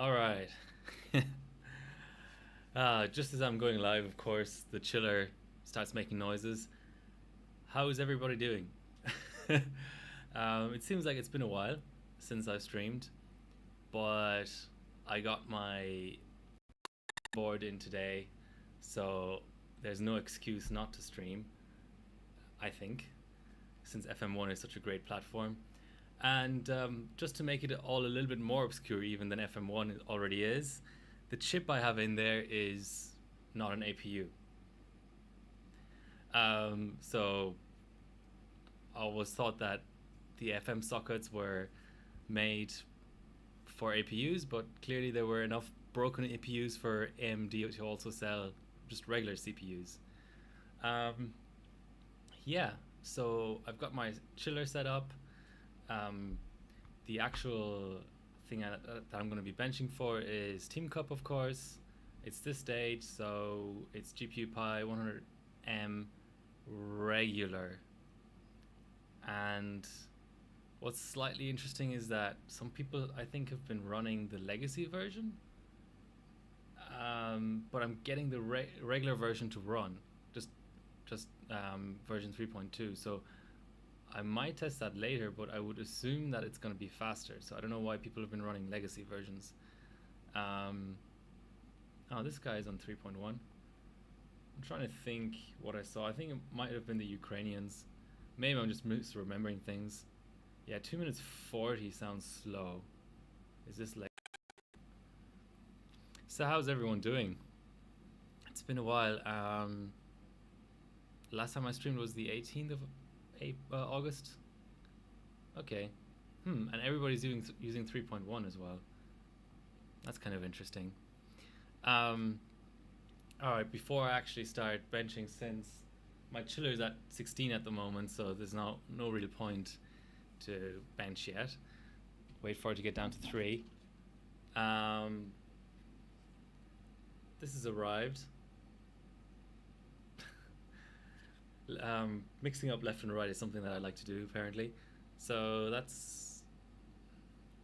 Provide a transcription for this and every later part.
All right. Just as I'm going live, of course, the chiller starts making noises. How is everybody doing? It seems like it's been a while since I've streamed, but I got my board in today, so there's no excuse not to stream, I think, since FM1 is such a great platform. And just to make it all a little bit more obscure, even than FM1 already is, the chip I have in there is not an APU. So I always thought that the FM sockets were made for APUs, but clearly there were enough broken APUs for AMD to also sell just regular CPUs. Um, yeah, so I've got my chiller set up. Um, the actual thing that I'm going to be benching for is Team Cup, of course. It's this stage, so it's GPU Pi 100M regular. And what's slightly interesting is that some people, I think, have been running the legacy version, but I'm getting the regular version to run, just version 3.2. So I might test that later, but I would assume that it's going to be faster. So I don't know why people have been running legacy versions. Oh, this guy is on 3.1. I'm trying to think what I saw. I think it might have been the Ukrainians. Maybe I'm just misremembering things. Yeah, 2 minutes 40 sounds slow. Is this like... So how's everyone doing? It's been a while. Last time I streamed was the 18th of August. Okay. And everybody's using 3.1 as well. That's kind of interesting. Alright, before I actually start benching, since my chiller is at 16 at the moment, so there's no real point to bench yet. Wait for it to get down to 3. This has arrived. Mixing up left and right is something that I like to do, apparently. So that's...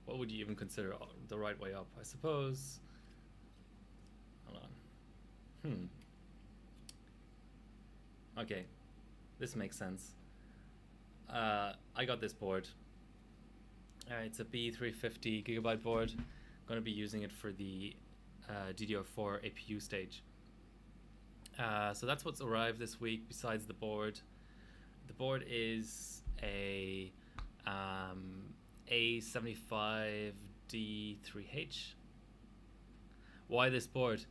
What would you even consider the right way up? I suppose... Hold on. Okay, this makes sense. I got this board. It's a B350 gigabyte board. I'm going to be using it for the DDR4 APU stage. So that's what's arrived this week besides the board. The board is a A75D3H. Why this board?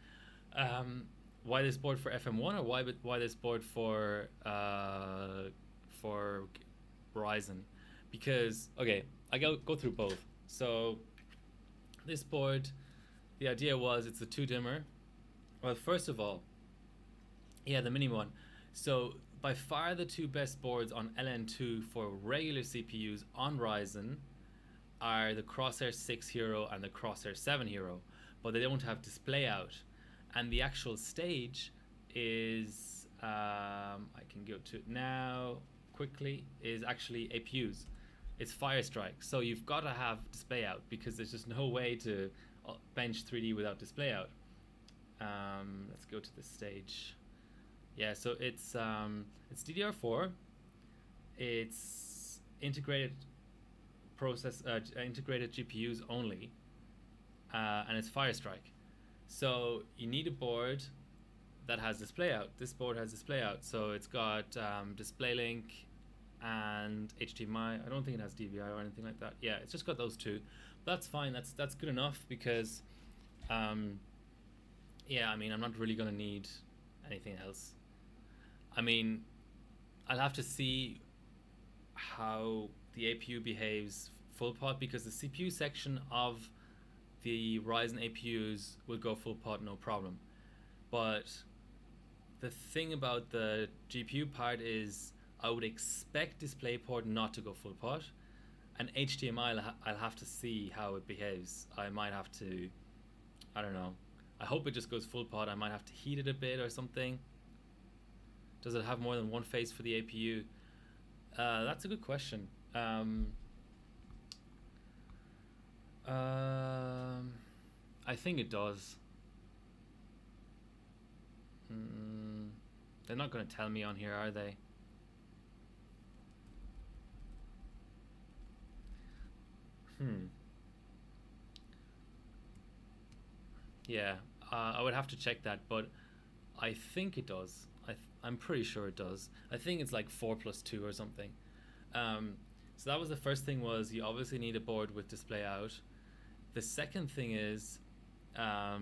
Why this board for FM1, or why this board for Ryzen? Because, okay, I go through both. So this board, the idea was it's a 2 dimmer. Well, first of all, yeah, the mini one. So by far the 2 best boards on LN2 for regular CPUs on Ryzen are the Crosshair 6 Hero and the Crosshair 7 Hero, but they don't have display out. And the actual stage is, I can go to it now quickly, is actually APUs. It's Firestrike. So you've got to have display out because there's just no way to bench 3D without display out. Let's go to this stage. Yeah, so it's DDR4. It's integrated integrated GPUs only, and it's Firestrike. So you need a board that has display out. This board has display out, so it's got DisplayLink and HDMI. I don't think it has DVI or anything like that. Yeah, it's just got those 2. That's fine. That's good enough because, yeah, I mean, I'm not really gonna need anything else. I mean, I'll have to see how the APU behaves full pot, because the CPU section of the Ryzen APUs will go full pot no problem. But the thing about the GPU part is I would expect DisplayPort not to go full pot, and HDMI I'll have to see how it behaves. I might have to, I don't know. I hope it just goes full pot. I might have to heat it a bit or something. Does it have more than one face for the APU? That's a good question. I think it does. Mm, they're not going to tell me on here, are they? Yeah, I would have to check that, but I think it does. I'm pretty sure it does. I think it's like 4+2 or something. So that was the first thing, was you obviously need a board with display out. The second thing is, I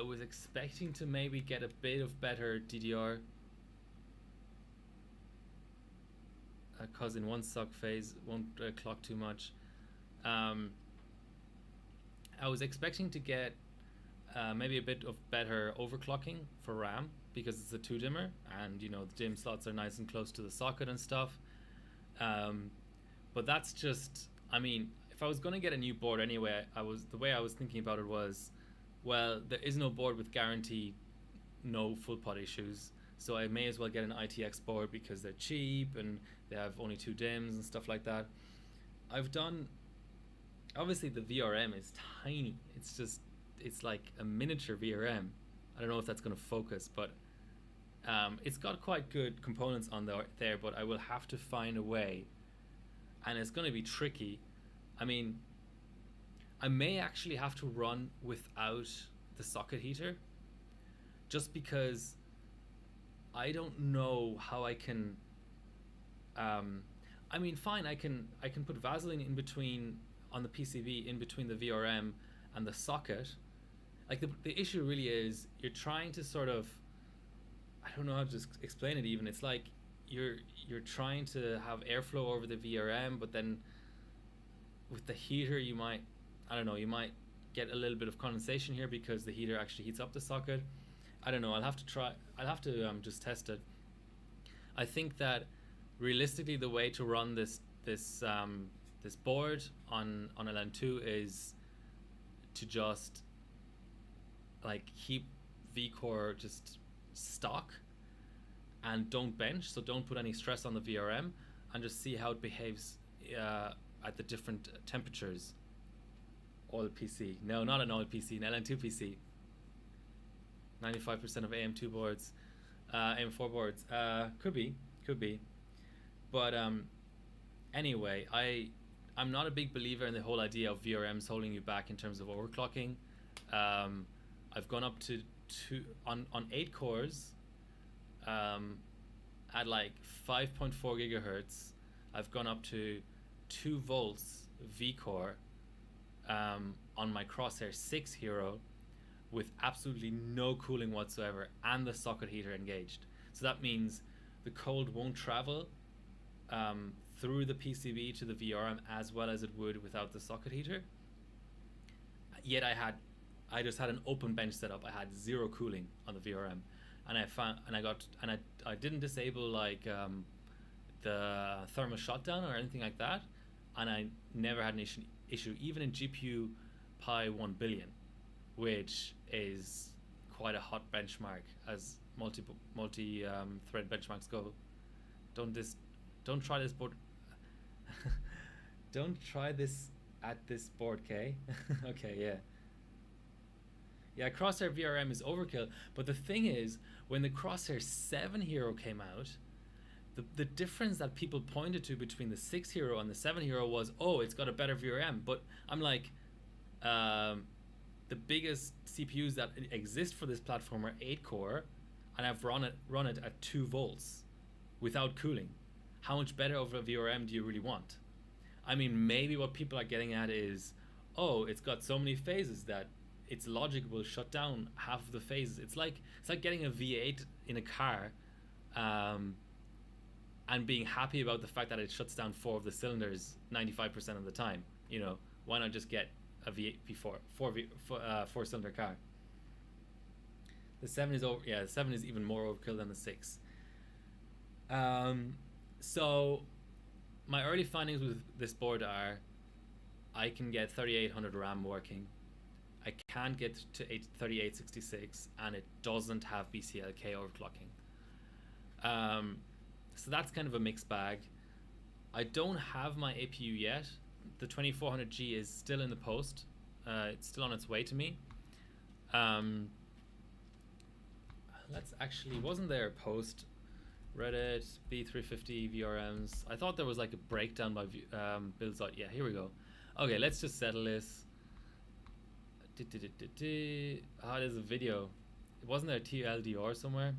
was expecting to maybe get a bit of better DDR, because in one sock phase won't clock too much. I was expecting to get maybe a bit of better overclocking for RAM, because it's a 2-dimmer, and you know the DIMM slots are nice and close to the socket and stuff. But that's just, I mean, if I was going to get a new board anyway, the way I was thinking about it was, well, there is no board with guaranteed no full pot issues, so I may as well get an ITX board because they're cheap and they have only 2 DIMMs and stuff like that. I've done, obviously the VRM is tiny. It's like a miniature VRM. I don't know if that's going to focus, but it's got quite good components on there, but I will have to find a way, and it's going to be tricky. I mean, I may actually have to run without the socket heater, just because I don't know how I can. I mean, fine, I can put Vaseline in between on the PCB, in between the VRM and the socket. Like the issue really is you're trying to sort of, I don't know how to just explain it even. It's like you're trying to have airflow over the VRM, but then with the heater you might, I don't know, you might get a little bit of condensation here because the heater actually heats up the socket. I don't know, I'll have to just test it. I think that realistically the way to run this board on LN2 is to just like keep vCore just stock and don't bench, so don't put any stress on the VRM, and just see how it behaves at the different temperatures. Oil PC, no, not an oil PC, an LN2 PC. 95% of AM2 boards, AM4 boards, could be, but anyway, I'm not a big believer in the whole idea of VRMs holding you back in terms of overclocking. I've gone up to on 8 cores at like 5.4 gigahertz. I've gone up to 2 volts vCore on my Crosshair 6 Hero with absolutely no cooling whatsoever and the socket heater engaged. So that means the cold won't travel through the PCB to the VRM as well as it would without the socket heater. Yet I just had an open bench setup. I had 0 cooling on the VRM, and I didn't disable like the thermal shutdown or anything like that, and I never had an issue even in GPU Pi 1 billion, which is quite a hot benchmark as multi thread benchmarks go. Don't try this board. Don't try this at this board, K. Okay, yeah. Yeah, Crosshair VRM is overkill, but the thing is, when the Crosshair 7 Hero came out, the difference that people pointed to between the 6 Hero and the 7 Hero was, oh, it's got a better VRM. But I'm like, the biggest CPUs that exist for this platform are 8 core, and I've run it at 2 volts without cooling. How much better of a VRM do you really want? I mean, maybe what people are getting at is, oh, it's got so many phases that its logic will shut down half of the phases. It's like getting a V8 in a car, and being happy about the fact that it shuts down 4 of the cylinders 95% of the time. You know, why not just get a V8 V4 4-cylinder car? The 7 is the 7 is even more overkill than the 6. So my early findings with this board are, I can get 3800 RAM working. I can't get to 3866, and it doesn't have BCLK overclocking. So that's kind of a mixed bag. I don't have my APU yet. The 2400G is still in the post. It's still on its way to me. Let's actually, wasn't there a post? Reddit, B350 VRMs. I thought there was like a breakdown by builds out. Yeah, here we go. Okay, let's just settle this. There's a video. Wasn't there a TLDR somewhere?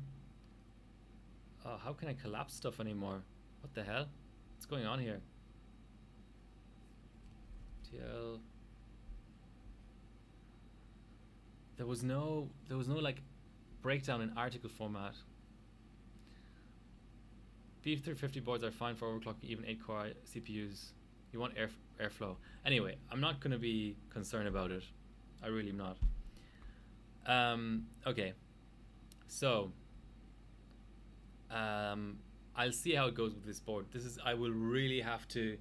Oh, how can I collapse stuff anymore? What the hell? What's going on here? TL. There was no like breakdown in article format. B350 boards are fine for overclocking even 8-core CPUs. You want airflow. Anyway, I'm not going to be concerned about it. I really am not. Okay. So, I'll see how it goes with this board. I will really have to,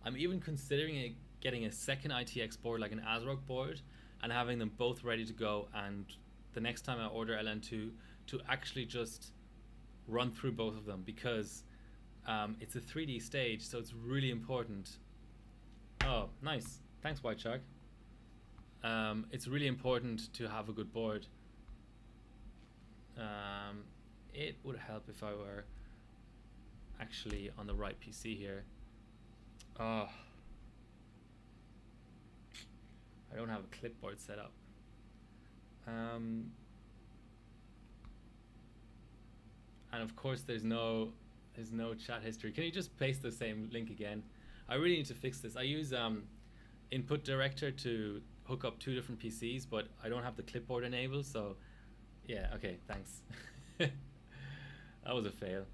I'm even considering getting a second ITX board, like an ASRock board, and having them both ready to go, and the next time I order LN2 to actually just run through both of them, because it's a 3D stage, so it's really important. Oh, nice. Thanks, White Shark. It's really important to have a good board. It would help if I were actually on the right PC here. Oh, I don't have a clipboard set up. And of course there's no chat history. Can you just paste the same link again? I really need to fix this. I use Input Director to hook up 2 different PCs, but I don't have the clipboard enabled, so yeah, okay, thanks. That was a fail.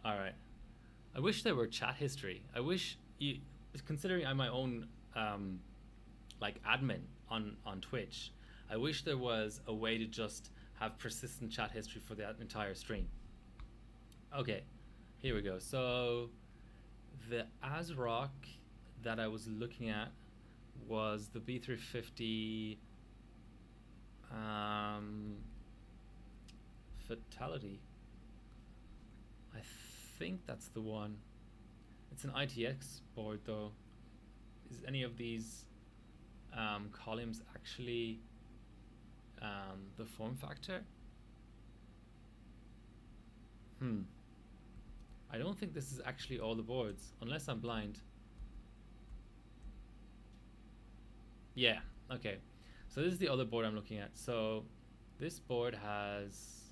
All right. I wish there were chat history. I wish, considering I'm my own like admin on Twitch, I wish there was a way to just have persistent chat history for the entire stream. Okay, here we go. So the ASRock that I was looking at was the B350 Fatality. I think that's the one. It's an ITX board though. Is any of these columns actually the form factor? I don't think this is actually all the boards, unless I'm blind. Yeah, okay. So this is the other board I'm looking at. So this board has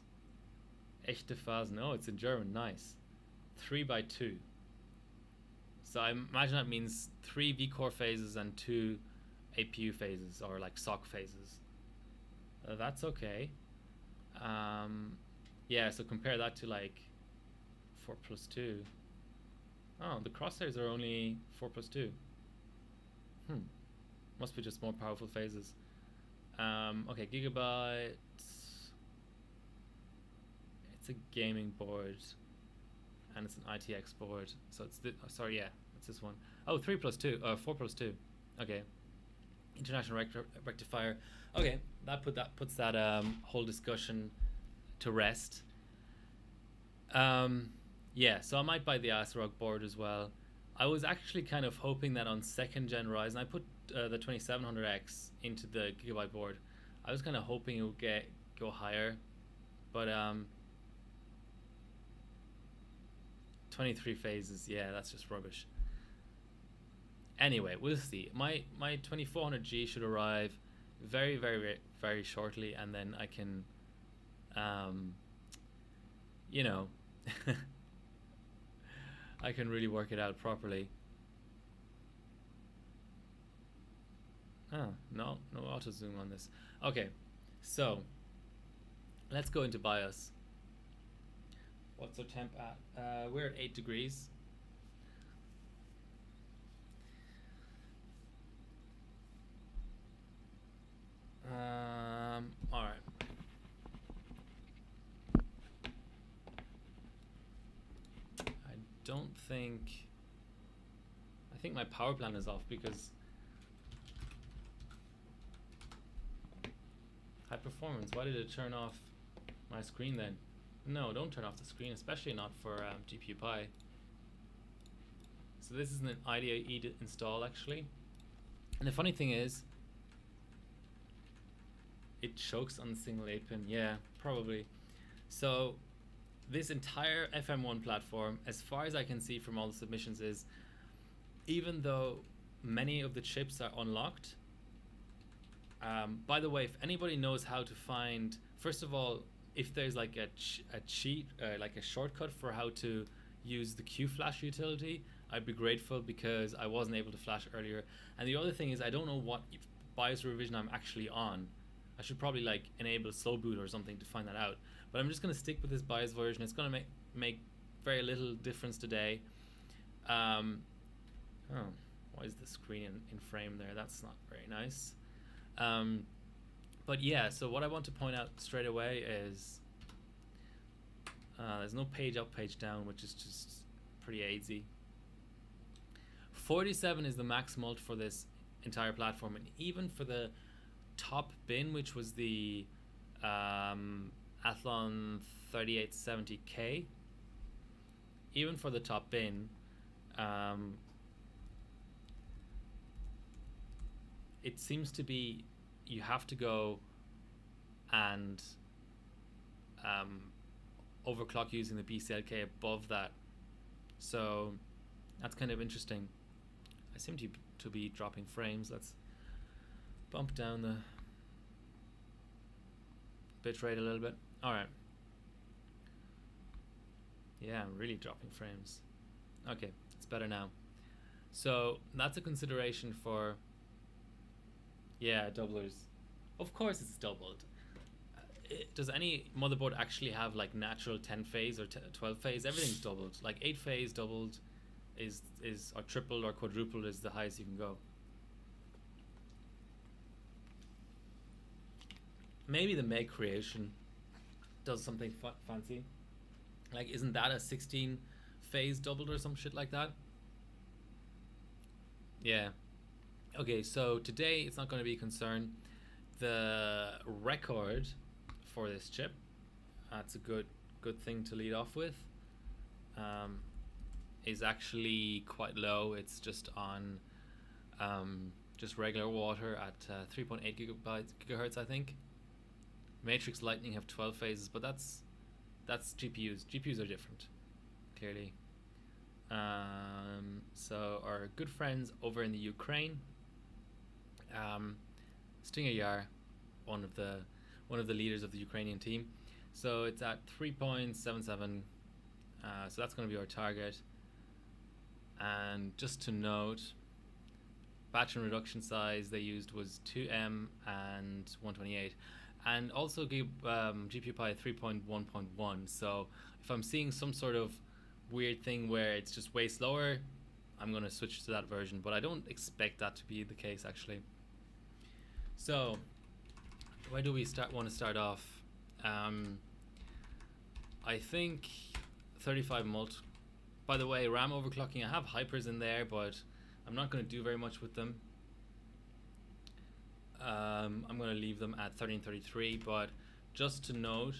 echte Phasen. Oh, it's in German. Nice. 3x2. So I imagine that means 3 vCore phases and 2 APU phases, or like SOC phases. That's okay. Yeah, so compare that to like 4+2. Oh, the crosshairs are only 4+2. Must be just more powerful phases. Okay, Gigabyte. It's a gaming board, and it's an ITX board. So it's the, sorry, yeah, it's this one. Oh, 3+2, 4+2. Okay, international rectifier. Okay, that puts that whole discussion to rest. Yeah, so I might buy the ASRock board as well. I was actually kind of hoping that on 2nd gen Ryzen, I put the 2700X into the Gigabyte board. I was kind of hoping it would go higher, but 23 phases, yeah, that's just rubbish. Anyway, we'll see. My 2400G should arrive very, very, very shortly, and then I can, you know, I can really work it out properly. No auto zoom on this. Okay, so let's go into BIOS. What's our temp at? We're at 8 degrees. All right. I think my power plan is off because high performance. Why did it turn off my screen then? No, don't turn off the screen, especially not for GPU Pi. So this is an IDE install actually. And the funny thing is, it chokes on the single 8-pin. Yeah, probably. So this entire FM1 platform, as far as I can see from all the submissions, is, even though many of the chips are unlocked, by the way, if anybody knows how to find, first of all, if there's like a cheat, like a shortcut for how to use the QFlash utility, I'd be grateful, because I wasn't able to flash earlier. And the other thing is, I don't know what BIOS revision I'm actually on. I should probably like enable slow boot or something to find that out. But I'm just going to stick with this BIOS version. It's going to make very little difference today. Oh, why is the screen in frame there? That's not very nice. But yeah, so what I want to point out straight away is there's no page up, page down, which is just pretty aidsy. 47 is the max mult for this entire platform, and even for the top bin, which was the Athlon 3870K, even for the top bin, it seems to be you have to go and overclock using the BCLK above that. So that's kind of interesting. I seem to be dropping frames. Let's bump down the bitrate a little bit. Alright. Yeah, I'm really dropping frames. Okay, it's better now. So that's a consideration for, yeah, doublers. Of course it's doubled. Does any motherboard actually have like natural 10 phase or 12 phase? Everything's doubled. Like 8 phase doubled is or tripled or quadrupled is the highest you can go. Maybe the Meg creation does something fancy. Like, isn't that a 16 phase doubled or some shit like that? Yeah. Okay, so today it's not going to be a concern. The record for this chip, that's a good thing to lead off with, is actually quite low. It's just on just regular water at 3.8 gigahertz, I think. Matrix Lightning have 12 phases, but that's GPUs. GPUs are different, clearly. So our good friends over in the Ukraine, Stinger Yar, one of the leaders of the Ukrainian team. So it's at 3.77. So that's going to be our target. And just to note, batch and reduction size they used was 2M and 128. And also GPU Pi 3.1.1. So if I'm seeing some sort of weird thing where it's just way slower, I'm going to switch to that version. But I don't expect that to be the case, actually. So where do we want to start off? I think 35 mult. By the way, RAM overclocking, I have hypers in there, but I'm not going to do very much with them. I'm going to leave them at 1333, but just to note,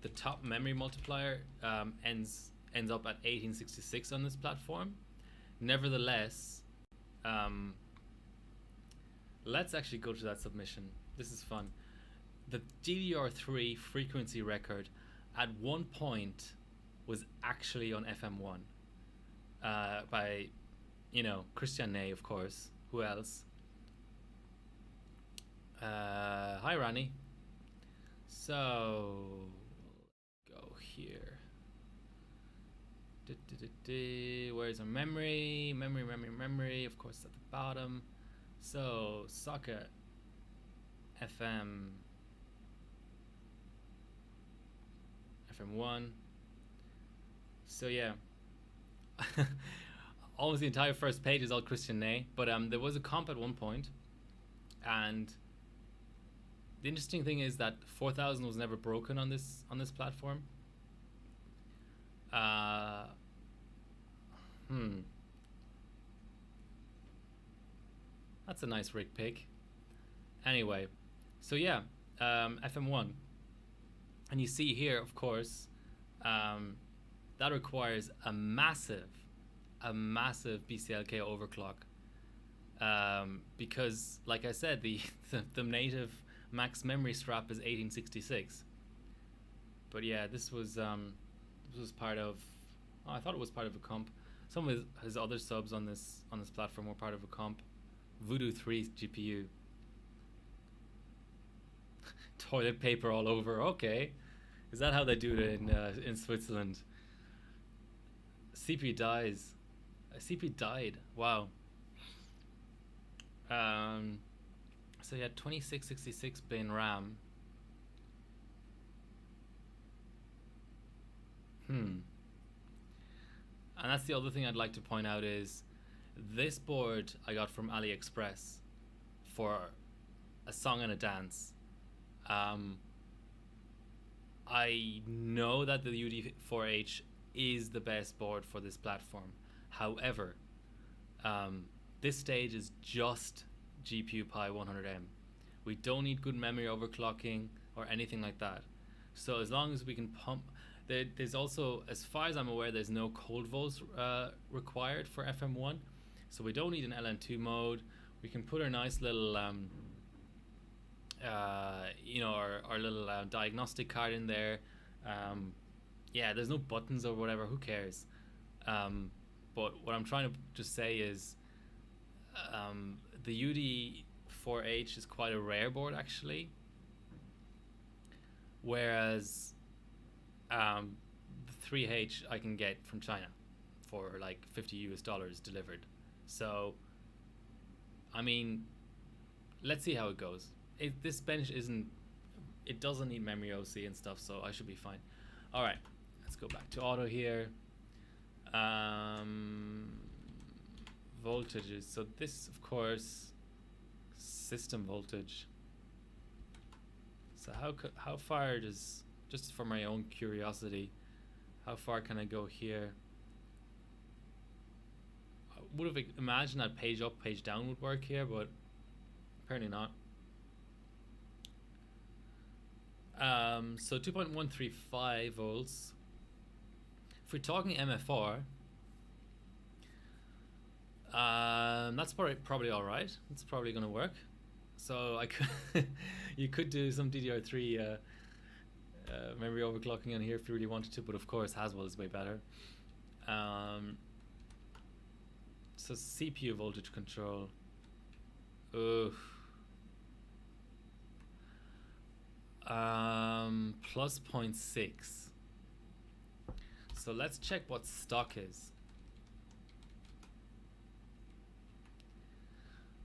the top memory multiplier ends up at 1866 on this platform. Nevertheless, let's actually go to that submission. This is fun. The DDR3 frequency record at one point was actually on FM1 by, Christian Ney, of course. Who else? Hi, Rani. So, go here. Where's our memory? Memory. Of course, at the bottom. So, socket FM1. So yeah, almost the entire first page is all Christian Ney. But there was a comp at one point, and the interesting thing is that 4000 was never broken on this platform. That's a nice rig pick. Anyway, so yeah, FM1, and you see here, of course, that requires a massive BCLK overclock, because, like I said, the native max memory strap is 1866. But yeah, this was part of. Oh, I thought it was part of a comp. Some of his other subs on this platform were part of a comp. Voodoo 3 GPU. Toilet paper all over. Okay, is that how they do it in Switzerland? CPU dies. CPU died. Wow. So you had 2666 bin RAM. And that's the other thing I'd like to point out is this board I got from AliExpress for a song and a dance. I know that the UD4H is the best board for this platform. However, this stage is just GPU Pi 100M. We don't need good memory overclocking or anything like that. So as long as we can pump, there's also, as far as I'm aware, there's no cold volts required for FM1. So we don't need an LN2 mode. We can put our nice little, our little diagnostic card in there. Yeah, there's no buttons or whatever. Who cares? But what I'm trying to just say is, the UD4H is quite a rare board actually, whereas the 3H I can get from China for like $50 delivered. So, I mean, let's see how it goes. This bench it doesn't need memory OC and stuff, so I should be fine. All right, let's go back to auto here. Voltages. So this, of course, system voltage. So how far does, just for my own curiosity, how far can I go here? I would have imagined that page up, page down would work here, but apparently not. So 2.135 volts. If we're talking MFR, that's probably all right. It's probably going to work. So I could, you could do some DDR3 memory overclocking on here if you really wanted to, but of course Haswell is way better. So CPU voltage control. Plus 0.6. So let's check what stock is.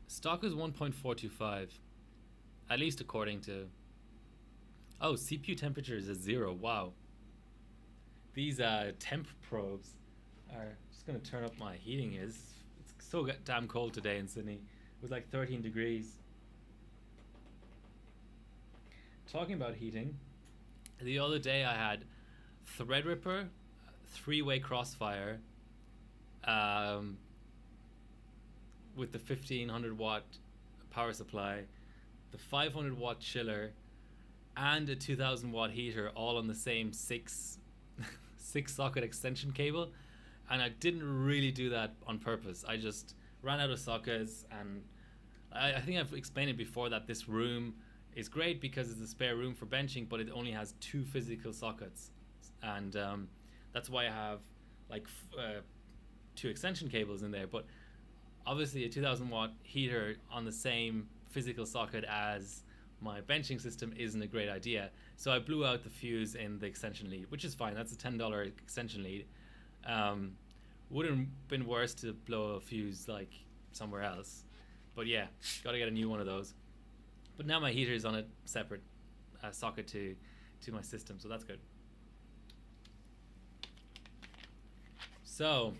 Stock is 1.425, at least according to. Oh, CPU temperature is at 0. Wow. These temp probes are just gonna turn up my heating. It's so damn cold today in Sydney. It was like 13 degrees. Talking about heating, the other day I had Threadripper 3-way crossfire with the 1500 watt power supply, the 500 watt chiller, and a 2000 watt heater, all on the same six socket extension cable. And I didn't really do that on purpose. I just ran out of sockets, and I think I've explained it before that this room is great because it's a spare room for benching, but it only has 2 physical sockets, and that's why I have like 2 extension cables in there. But obviously a 2000 watt heater on the same physical socket as my benching system isn't a great idea. So I blew out the fuse in the extension lead, which is fine. That's a $10 extension lead. Wouldn't have been worse to blow a fuse like somewhere else. But yeah, gotta get a new one of those. But now my heater is on a separate socket to my system, so that's good. So,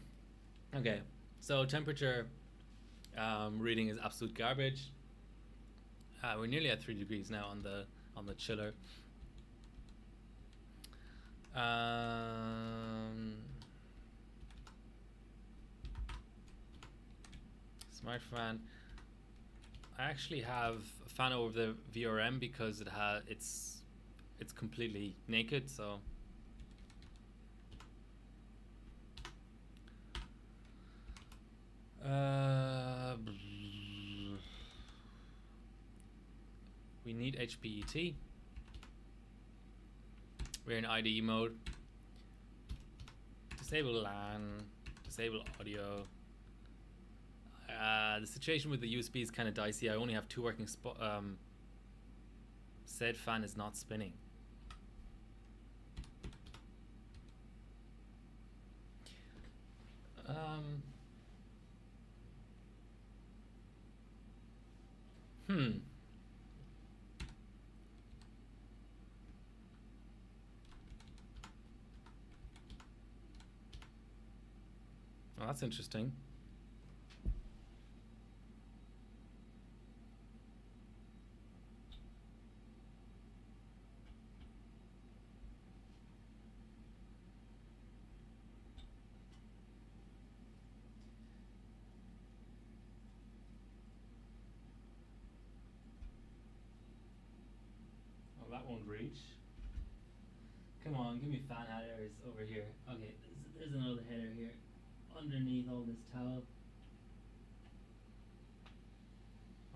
okay, so temperature reading is absolute garbage. We're nearly at 3 degrees now on the chiller. Smart fan. I actually have a fan over the VRM because it's completely naked, so we We need HPET. We're in IDE mode. Disable LAN, disable audio. The situation with the USB is kind of dicey. I only have 2 working said fan is not spinning. Well, that's interesting. Oh, that won't reach. Come on, give me fan headers over here. Okay, there's another header here underneath all this towel.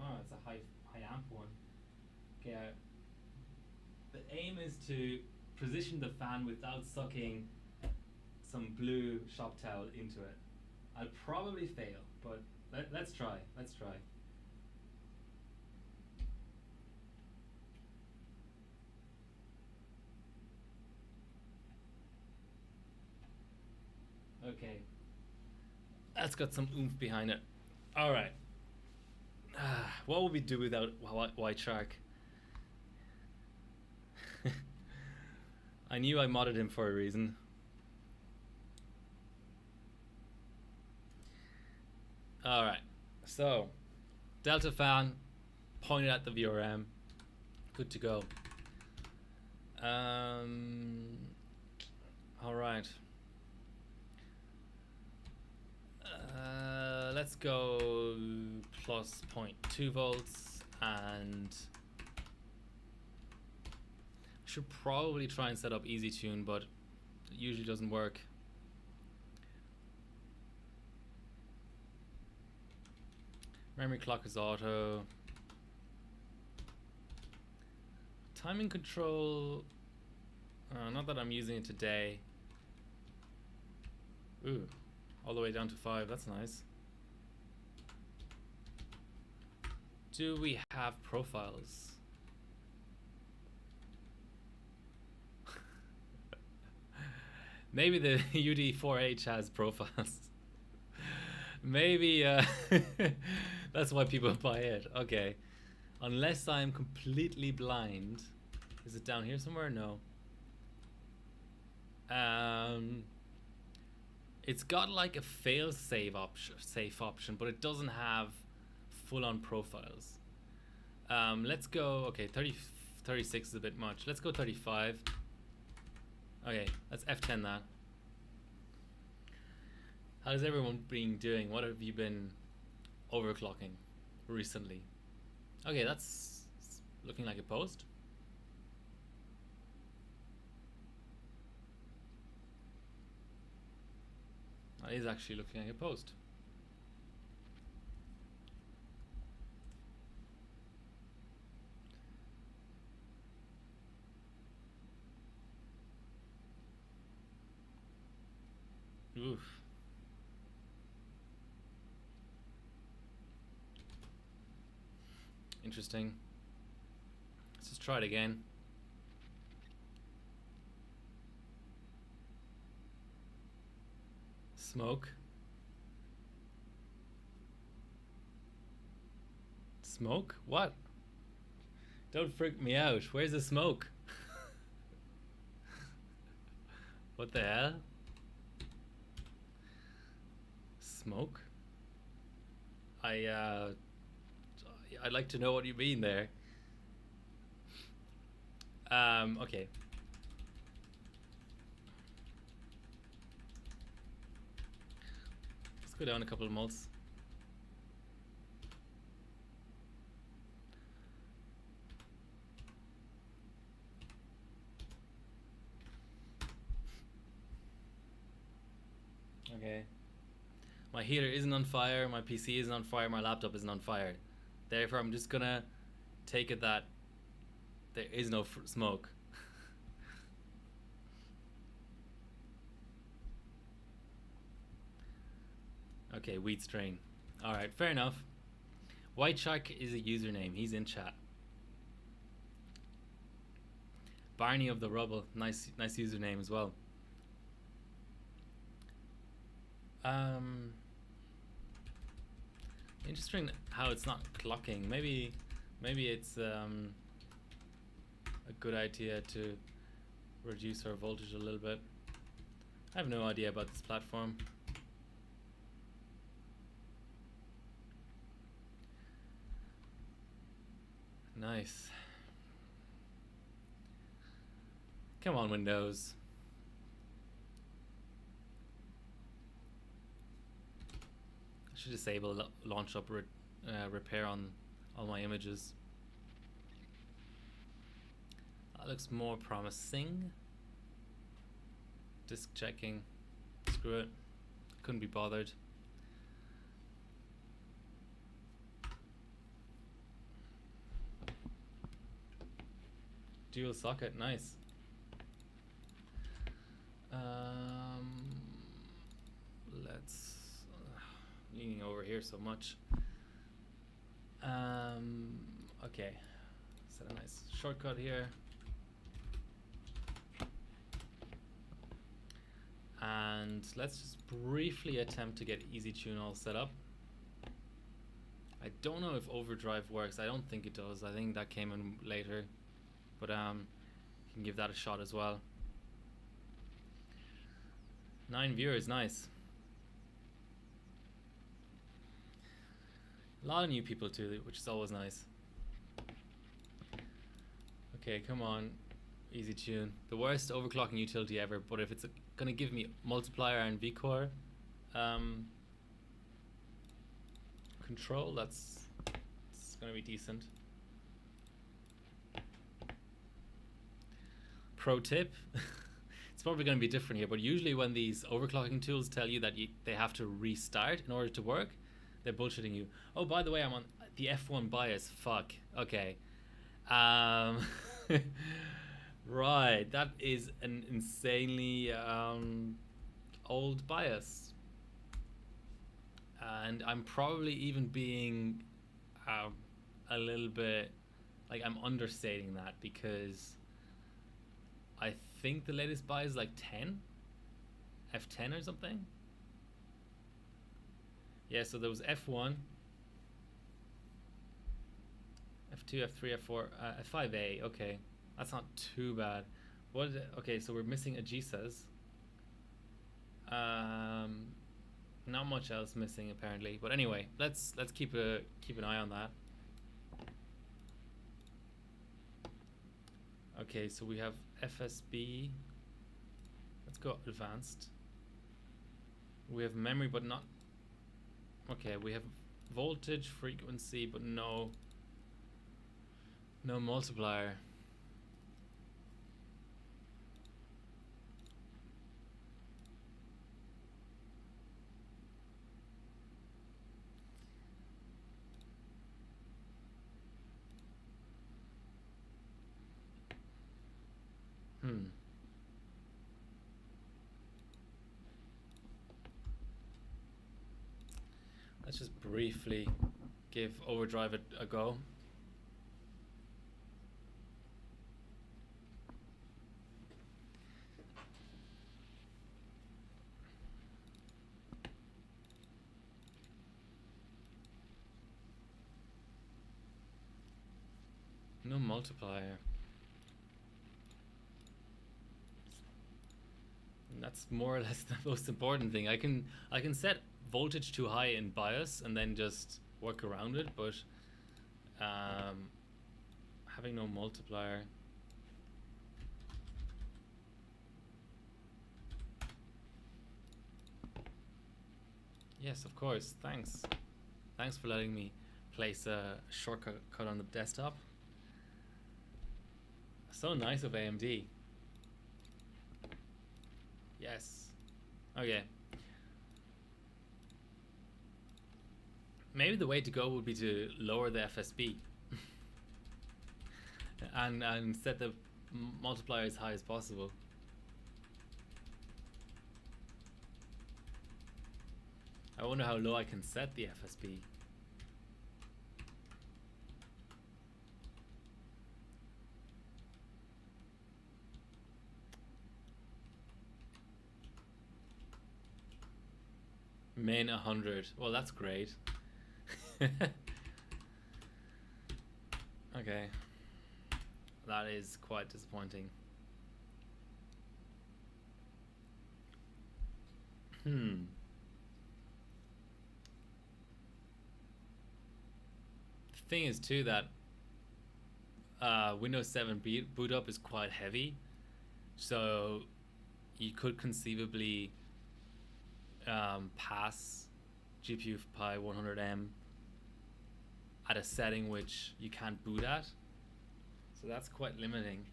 Oh, it's a high amp one. Okay, the aim is to position the fan without sucking some blue shop towel into it. I'll probably fail, but let's try. Let's try. Okay, that's got some oomph behind it. All right. What would we do without White Shark? I knew I modded him for a reason. All right. So, Delta fan pointed at the VRM. Good to go. All right. Let's go plus 0.2 volts, and I should probably try and set up Easy Tune, but it usually doesn't work. Memory clock is auto. Timing control, not that I'm using it today. Ooh. All the way down to 5, that's nice. Do we have profiles? Maybe the UD4H has profiles. Maybe that's why people buy it. Okay. Unless I'm completely blind. Is it down here somewhere? No. It's got like a fail-safe option, but it doesn't have full-on profiles. Let's go, okay, 36 is a bit much. Let's go 35. Okay, let's F10 that. How's everyone been doing? What have you been overclocking recently? Okay, that's looking like a post. That is actually looking like a post. Oof. Interesting. Let's just try it again. Smoke. Smoke? What? Don't freak me out. Where's the smoke? What the hell? Smoke? I'd like to know what you mean there. Okay. Let's go down a couple of moles. Okay. My heater isn't on fire, my PC isn't on fire, my laptop isn't on fire. Therefore, I'm just gonna take it that There is no smoke. Okay, wheat strain. Alright, fair enough. White Shark is a username. He's in chat. Barney of the Rubble. Nice username as well. Interesting how it's not clocking. Maybe it's a good idea to reduce our voltage a little bit. I have no idea about this platform. Nice. Come on, Windows. I should disable launch up repair on all my images. That looks more promising. Disk checking. Screw it. Couldn't be bothered. Dual socket, nice. Let's leaning over here so much. Okay, set a nice shortcut here, and let's just briefly attempt to get Easy Tune all set up. I don't know if overdrive works. I don't think it does. I think that came in later, but you can give that a shot as well. 9 viewers, nice. A lot of new people too, which is always nice. Okay, come on, Easy Tune. The worst overclocking utility ever, but if it's gonna give me multiplier and vCore control, it's gonna be decent. Pro tip. It's probably going to be different here, but usually when these overclocking tools tell you that they have to restart in order to work, they're bullshitting you. Oh, by the way, I'm on the F1 bias. Fuck. Okay. Right. That is an insanely old bias. And I'm probably even being a little bit, like, I'm understating that, because I think the latest buy is like 10, F10 or something. Yeah, so there was F1, F2, F3, F4, F5A. Okay, that's not too bad. What is it? Okay, so we're missing a GSAs. Not much else missing apparently, but anyway, let's keep an eye on that. Okay, so we have FSB. Let's go advanced. We have memory, but not. Okay, we have voltage, frequency, but no multiplier. Let's just briefly give overdrive a go. No multiplier. And that's more or less the most important thing. I can set voltage too high in bias and then just work around it, but having no multiplier. Yes, of course. Thanks for letting me place a shortcut on the desktop. So nice of AMD. Yes. Okay. Maybe the way to go would be to lower the FSB. and set the multiplier as high as possible. I wonder how low I can set the FSP. Min 100. Well, that's great. Okay. That is quite disappointing. The thing is too that Windows 7 boot up is quite heavy, so you could conceivably pass GPU Pi 100M at a setting which you can't boot at, so that's quite limiting.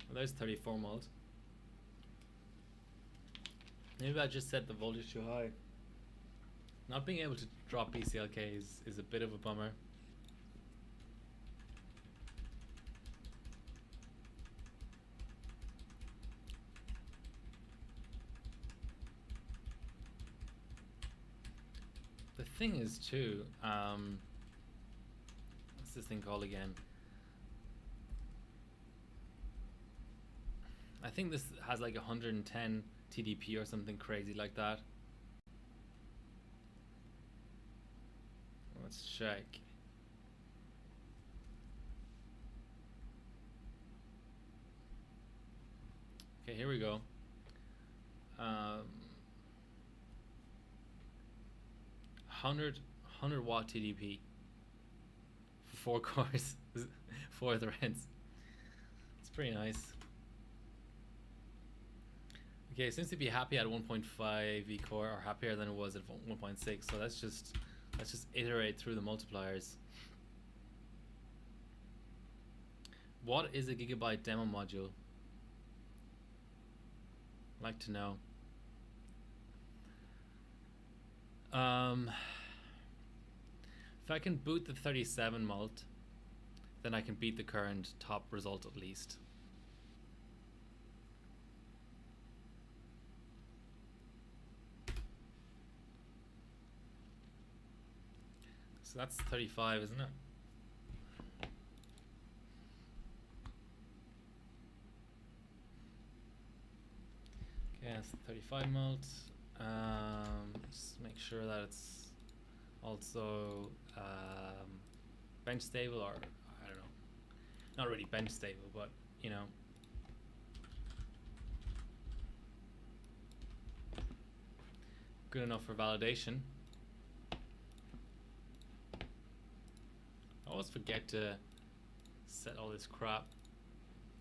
Well, there's 34 mult. Maybe I just set the voltage too high. Not being able to drop BCLK is a bit of a bummer. The thing is too, what's this thing called again? I think this has like 110 TDP or something crazy like that. Let's check. Okay, here we go. 100 watt TDP for 4 cores, 4 threads. It's pretty nice. Okay, it seems to be happy at 1.5 V core, or happier than it was at 1.6. So let's just iterate through the multipliers. What is a gigabyte demo module? I'd like to know. If I can boot the 37 mult, then I can beat the current top result at least. So that's 35, isn't it? Okay, that's 35 mult. Just make sure that it's also bench stable, or I don't know, not really bench stable, but you know. Good enough for validation. I always forget to set all this crap.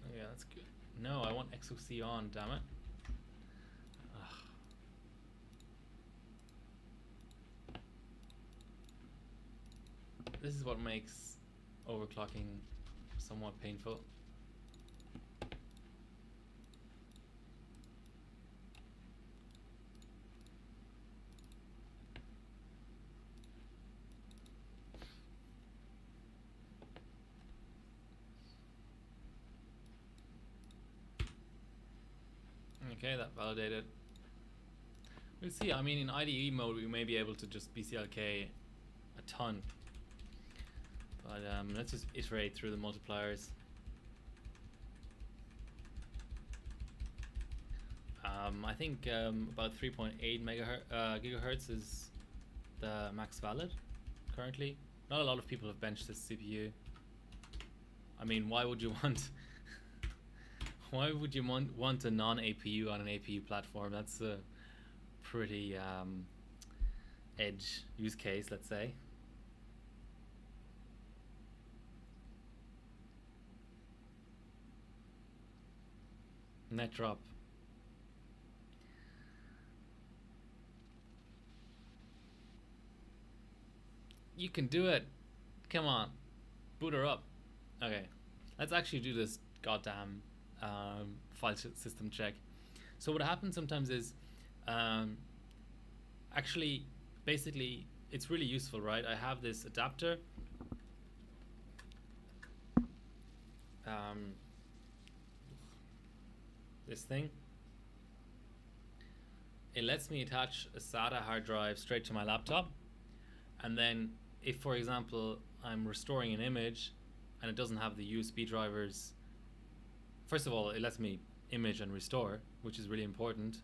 Oh yeah, that's good. No, I want XOC on, damn it. This is what makes overclocking somewhat painful. Okay, that validated. We'll see. I mean, in IDE mode, we may be able to just BCLK a ton. But let's just iterate through the multipliers. I think about 3.8 gigahertz is the max valid currently. Not a lot of people have benched this CPU. I mean, why would you want why would you want a non-APU on an APU platform? That's a pretty edge use case, let's say. Net drop. You can do it. Come on. Boot her up. Okay. Let's actually do this goddamn file system check. So what happens sometimes is actually basically it's really useful, right? I have this adapter this thing. It lets me attach a SATA hard drive straight to my laptop, and then if, for example, I'm restoring an image and it doesn't have the USB drivers, first of all, it lets me image and restore, which is really important,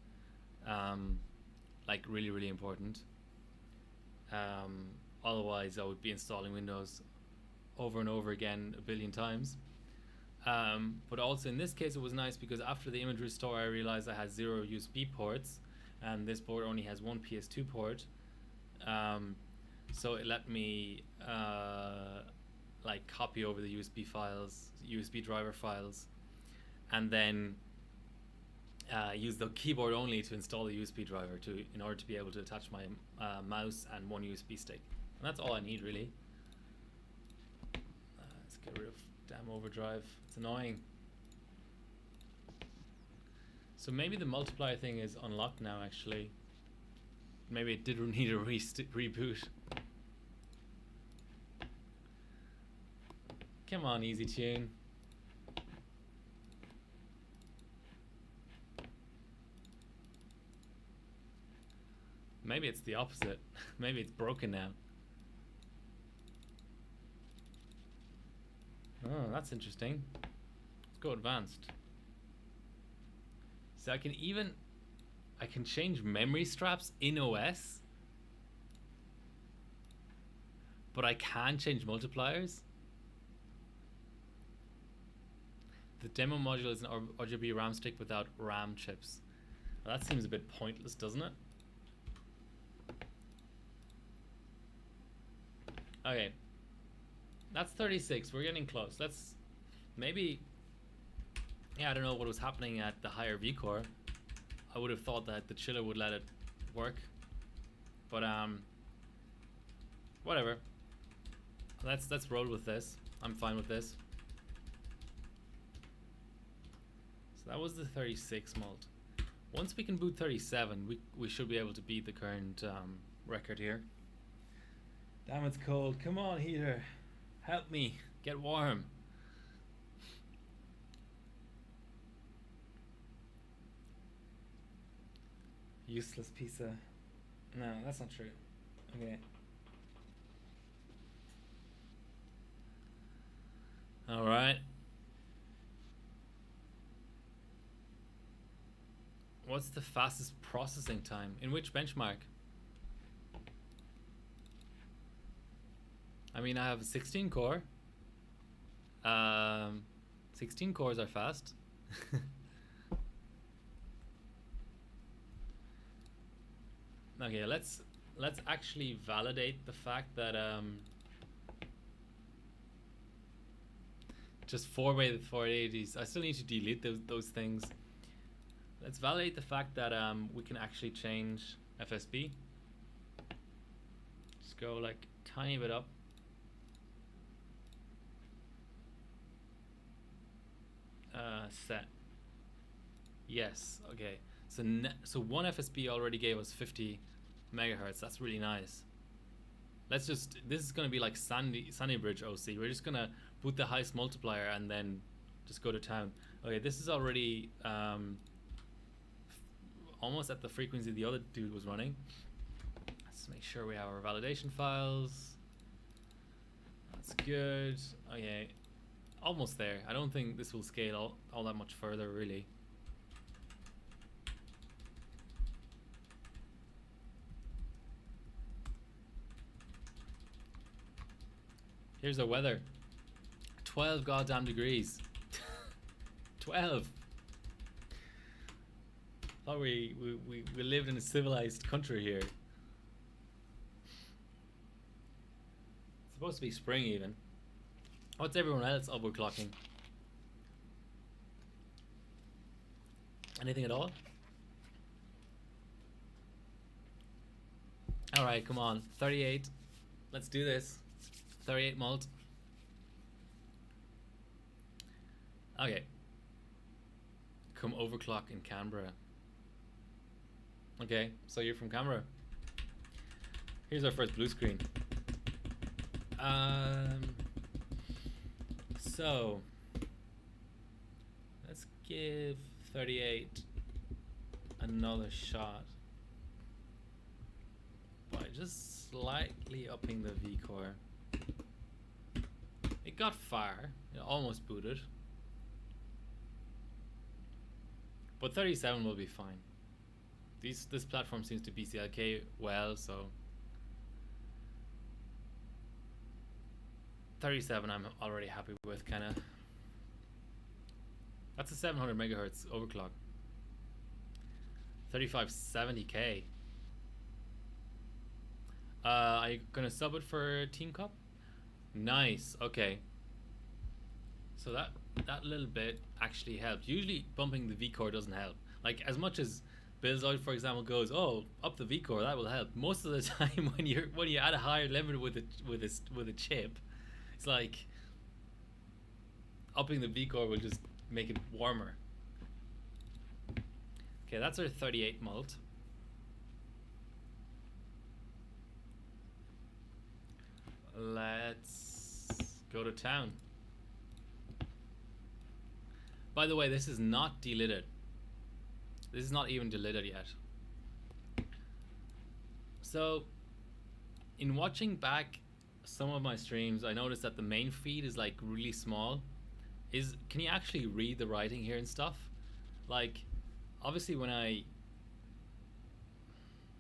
like really important. Otherwise I would be installing Windows over and over again a billion times. But also in this case it was nice because after the image restore I realized I had 0 USB ports, and this board only has 1 PS2 port. So it let me like copy over the USB files, USB driver files, and then use the keyboard only to install the USB driver in order to be able to attach my mouse and 1 USB stick. And that's all I need, really. Let's get rid of damn overdrive. It's annoying. So maybe the multiplier thing is unlocked now, actually. Maybe it did need a reboot. Come on, Easy Tune. Maybe it's the opposite. Maybe it's broken now. Oh, that's interesting. Let's go advanced. So I can change memory straps in OS, but I can't change multipliers. The demo module is an RGB RAM stick without RAM chips. Well, that seems a bit pointless, doesn't it? Okay, that's 36. We're getting close. Let's maybe, yeah, I don't know what was happening at the higher V-core. I would have thought that the chiller would let it work, but whatever. Let's roll with this. I'm fine with this. So that was the 36 mult. Once we can boot 37, we should be able to beat the current record here. Damn, it's cold. Come on, heater. Help me. Get warm. Useless pizza. No, that's not true. Okay. Alright. What's the fastest processing time? In which benchmark? I mean, I have a 16 core. 16 cores are fast. Okay, let's actually validate the fact that just 4x480s. I still need to delete those things. Let's validate the fact that we can actually change FSB. Just go like tiny bit up. Set. Yes. Okay. So one FSB already gave us 50 megahertz. That's really nice. Let's just. This is gonna be like Sunnybridge OC. We're just gonna boot the highest multiplier and then just go to town. Okay. This is already almost at the frequency the other dude was running. Let's make sure we have our validation files. That's good. Okay. Almost there. I don't think this will scale all that much further, really. Here's our weather. 12 goddamn degrees. 12. Thought we lived in a civilized country here. It's supposed to be spring even. What's everyone else overclocking? Anything at all? Alright, come on. 38. Let's do this. 38 mult. Okay. Come overclock in Canberra. Okay, so you're from Canberra. Here's our first blue screen. So give 38 another shot by just slightly upping the V-core. It got far, it almost booted, but 37 will be fine. This platform seems to BCLK well, so 37 I'm already happy with, kind of. That's a 700 megahertz overclock. 3570K. Are you gonna sub it for Team Cup? Nice. Okay. So that little bit actually helped. Usually bumping the V-core doesn't help. Like, as much as Billzoid, for example, goes, "Oh, up the V-core, that will help." Most of the time, when you add a higher limit with a chip, it's like upping the V-core will just make it warmer. Okay, that's our 38 mult. Let's go to town. By the way, this is not delidded. This is not even delidded yet. So, in watching back some of my streams, I noticed that the main feed is like really small. Can you actually read the writing here and stuff? Like, obviously when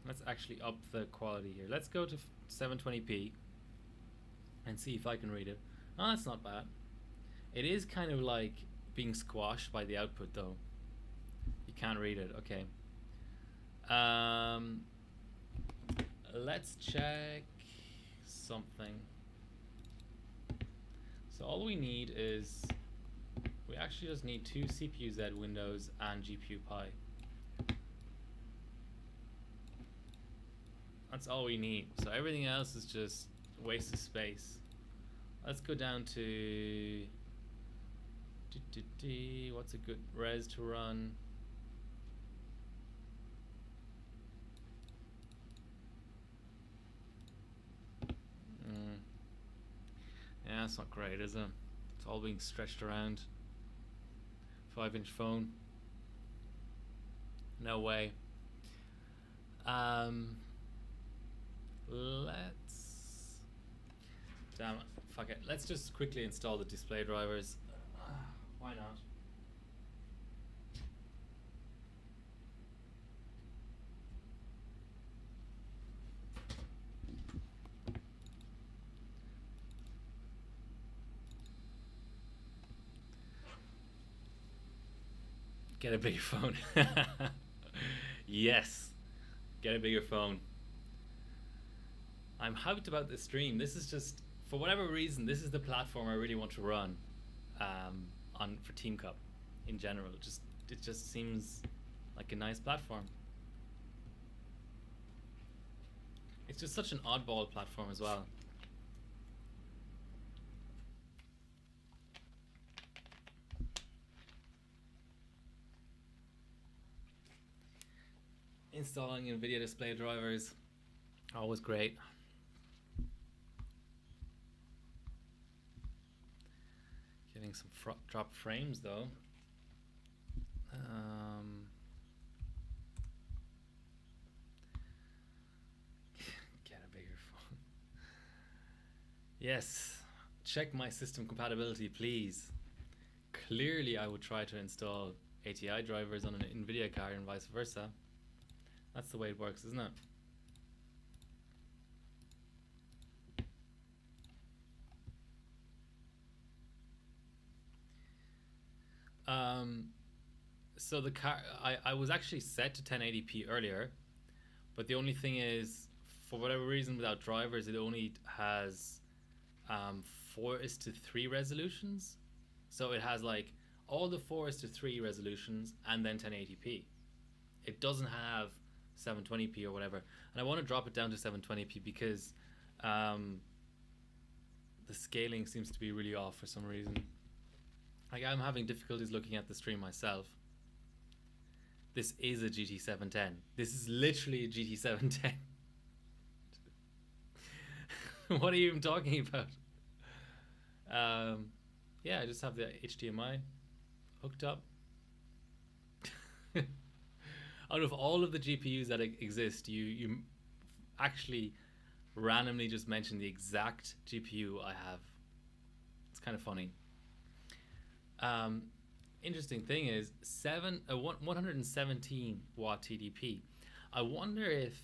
let's actually up the quality here. Let's go to 720p and see if I can read it. Oh, that's not bad. It is kind of like being squashed by the output though. You can't read it. Okay. Let's check something. So all we need is, we actually just need 2 CPU Z windows and GPU Pi. That's all we need. So everything else is just a waste of space. Let's go down to what's a good res to run? Yeah, it's not great, is it? It's all being stretched around. 5-inch phone. No way. Damn it. Fuck it. Let's just quickly install the display drivers. Why not? Get a bigger phone. Yes. Get a bigger phone. I'm hyped about this stream. This is just, for whatever reason, this is the platform I really want to run for Team Cup in general. It just seems like a nice platform. It's just such an oddball platform as well. Installing NVIDIA display drivers, always great. Getting some drop frames though. Get a bigger phone. Yes, check my system compatibility, please. Clearly, I would try to install ATI drivers on an NVIDIA card and vice versa. That's the way it works, isn't it? So the car, I was actually set to 1080p earlier, but the only thing is, for whatever reason, without drivers, it only has 4:3 resolutions. So it has like all the 4:3 resolutions and then 1080p. It doesn't have 720p or whatever, and I want to drop it down to 720p because the scaling seems to be really off for some reason. Like, I'm having difficulties looking at the stream myself. This is a GT710. This is literally a GT710. What are you even talking about? Yeah, I just have the HDMI hooked up. Out of all of the GPUs that exist, you actually randomly just mentioned the exact GPU I have. It's kind of funny. Interesting thing is 117 watt TDP. I wonder if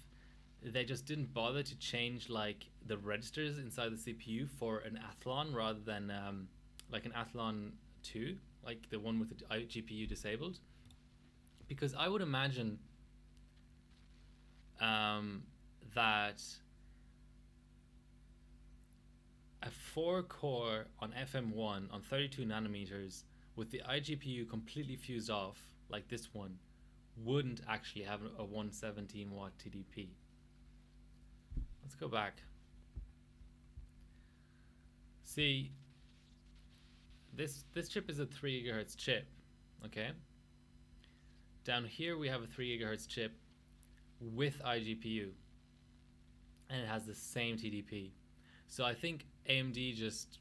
they just didn't bother to change like the registers inside the CPU for an Athlon rather than like an Athlon 2, like the one with the GPU disabled. Because I would imagine that a 4-core on FM1 on 32 nanometers with the iGPU completely fused off, like this one, wouldn't actually have a 117 watt TDP. Let's go back. See, this chip is a 3 gigahertz chip, okay? Down here we have a 3 gigahertz chip with iGPU, and it has the same TDP. So I think AMD just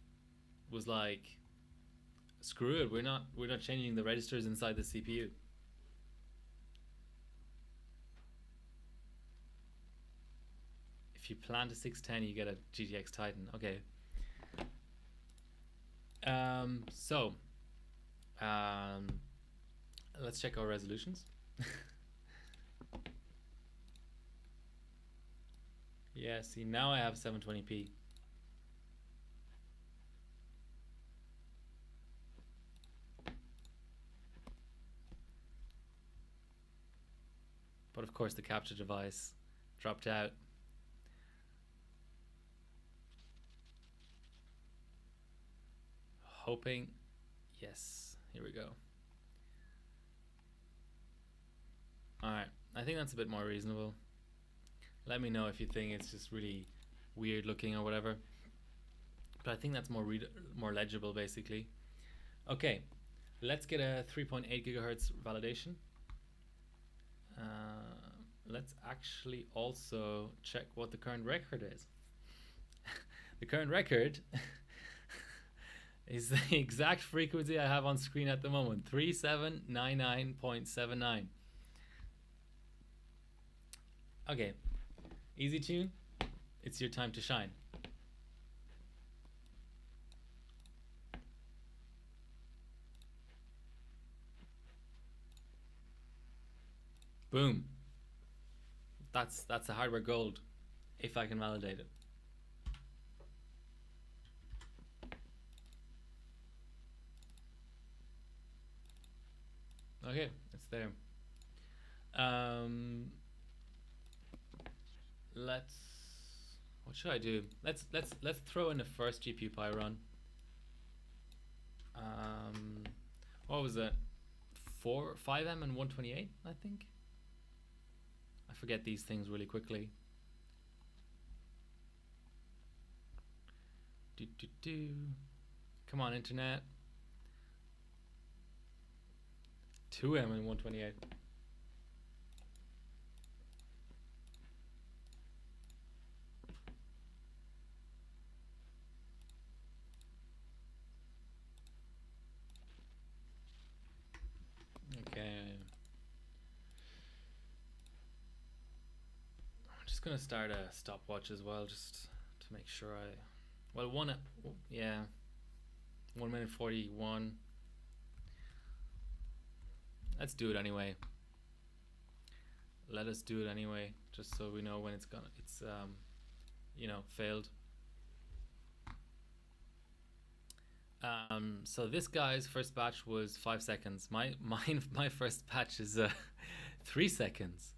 was like, screw it, we're not changing the registers inside the CPU. If you plant a 610, you get a GTX Titan. Okay. Let's check our resolutions. Yeah, see, now I have 720p. But of course the capture device dropped out. Hoping, yes, here we go. Alright, I think that's a bit more reasonable. Let me know if you think it's just really weird looking or whatever. But I think that's more legible basically. Okay, let's get a 3.8 gigahertz validation. Let's actually also check what the current record is. The current record is the exact frequency I have on screen at the moment, 3799.79. Okay, easy tune, it's your time to shine. Boom. That's a hardware gold, if I can validate it. Okay, it's there. What should I do? Let's throw in the first GPU Pi run. What was it? 5M and 128, I think. I forget these things really quickly. Come on, internet. 2M and 128. Okay. I'm just gonna start a stopwatch as well, just to make sure well, 1 minute 41. Let's do it anyway. Let us do it anyway, just so we know when it's failed. So this guy's first batch was 5 seconds. My first batch is 3 seconds.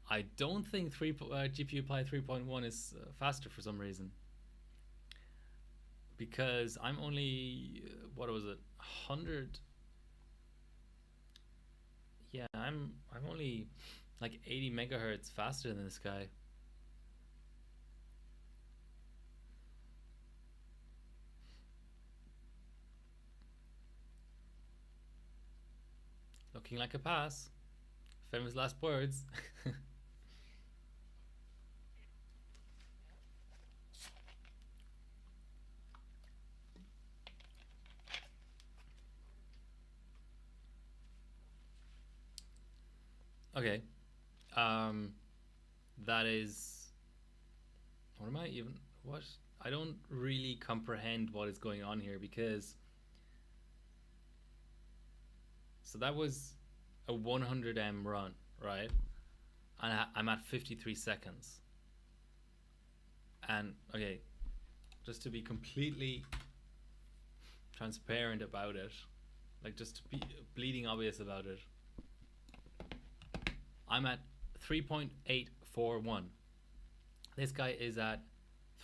I don't think GPU Pi 3.1 is faster for some reason. Because I'm only, what was it, 100? Yeah, I'm only like 80 megahertz faster than this guy. Looking like a pass. Famous last words. That is, what am I even, what? I don't really comprehend what is going on here, because so that was a 100M run, right? And I'm at 53 seconds. And okay, just to be completely transparent about it, like just to be bleeding obvious about it, I'm at 3.841. This guy is at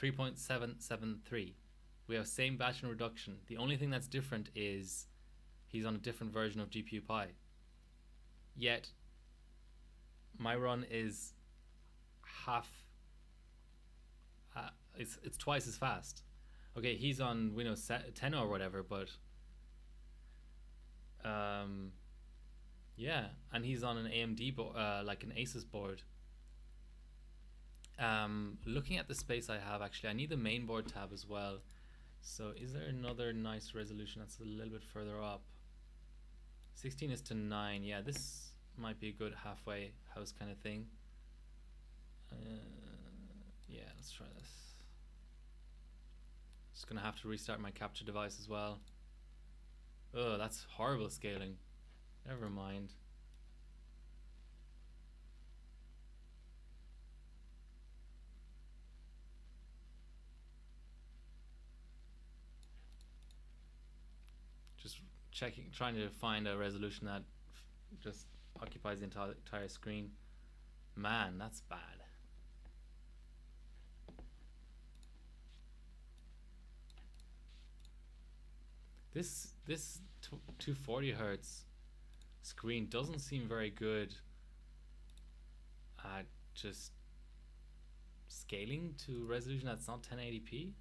3.773. We have same batch and reduction. The only thing that's different is he's on a different version of GPU Pi. Yet my run is half. It's twice as fast. Okay, he's on Windows 10 or whatever, but yeah, and he's on an AMD board, like an Asus board. Looking at the space I have, actually, I need the mainboard tab as well. So is there another nice resolution that's a little bit further up? 16:9. Yeah, this might be a good halfway house kind of thing. Yeah, let's try this. Just gonna have to restart my capture device as well. Oh, that's horrible scaling. Never mind. Just checking, trying to find a resolution that just occupies the entire screen. Man, that's bad. This 240 hertz screen doesn't seem very good at just scaling to resolution that's not 1080p.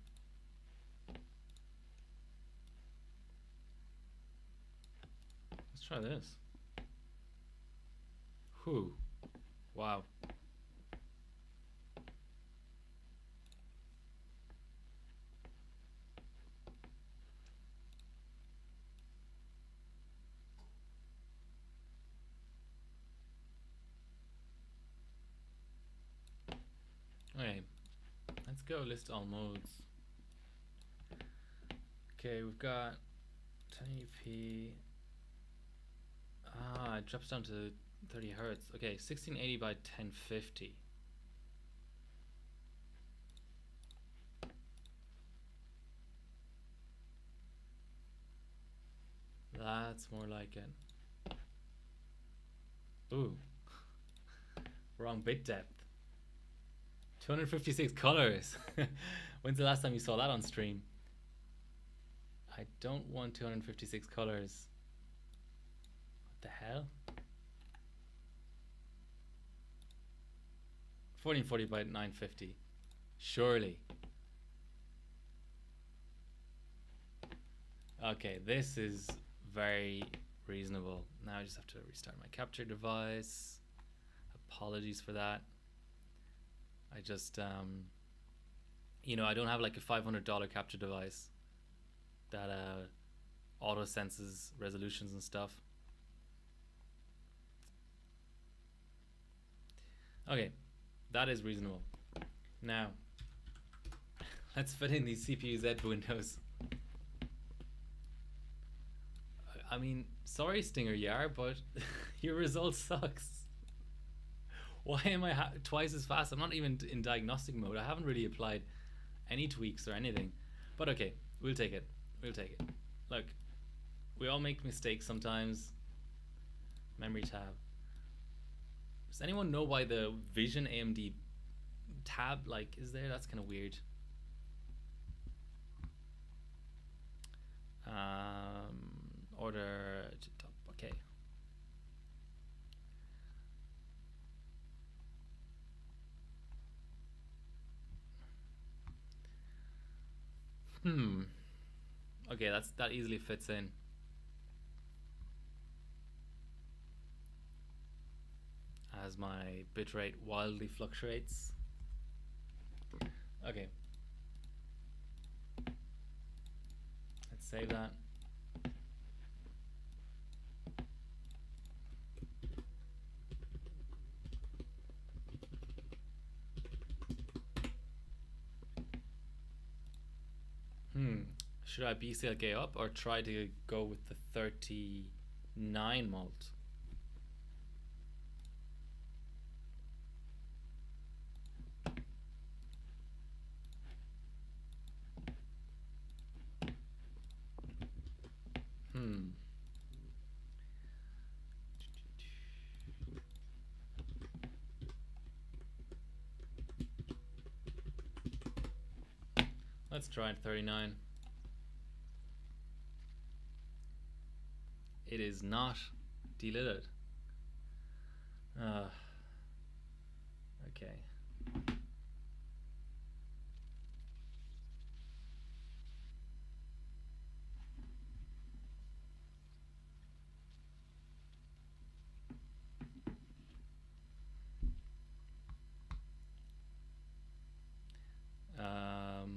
Let's try this. Whew. Wow. Okay, let's go list all modes. Okay, we've got 1080p. Ah, it drops down to 30 hertz. Okay, 1680 by 1050. That's more like it. Ooh. Wrong bit depth. 256 colors. When's the last time you saw that on stream? I don't want 256 colors. What the hell? 1440 by 950. Surely. Okay, this is very reasonable. Now I just have to restart my capture device. Apologies for that. I just, you know, I don't have like a $500 capture device that auto senses resolutions and stuff. Okay, that is reasonable. Now, let's fit in these CPU Z windows. I mean, sorry Stinger Yar, but your result sucks. Why am I twice as fast? I'm not even in diagnostic mode. I haven't really applied any tweaks or anything. But okay, we'll take it. We'll take it. Look, we all make mistakes sometimes. Memory tab. Does anyone know why the Vision AMD tab like is there? That's kind of weird. Order top. Okay. Okay, that easily fits in. As my bitrate wildly fluctuates. Okay. Let's save that. Should I BCLK up or try to go with the 39 malt? Let's try 39. It is not delidded. Okay.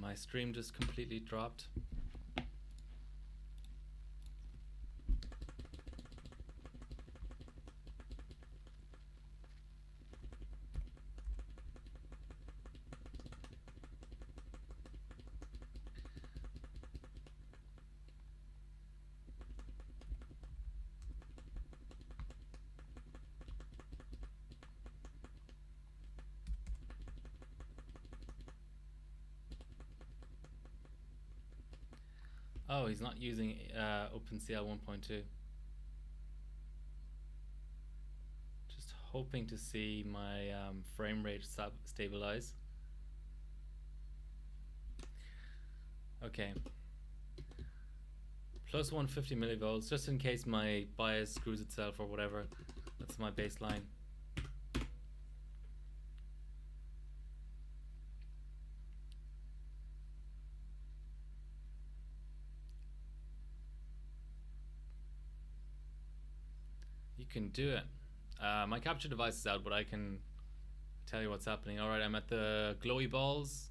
My stream just completely dropped. Oh, he's not using OpenCL 1.2. Just hoping to see my frame rate stabilize. Okay. Plus 150 millivolts, just in case my bias screws itself or whatever. That's my baseline. You can do it. My capture device is out, but I can tell you what's happening. Alright, I'm at the glowy balls.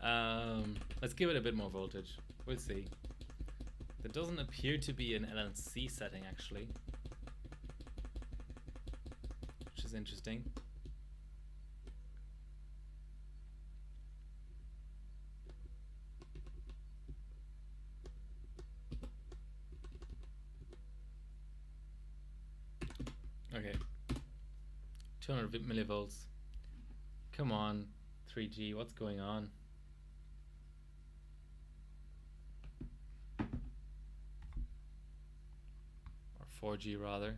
Let's give it a bit more voltage. We'll see. There doesn't appear to be an LNC setting, actually, which is interesting. Okay, 200 millivolts. Come on, 3G, what's going on? Or 4G rather.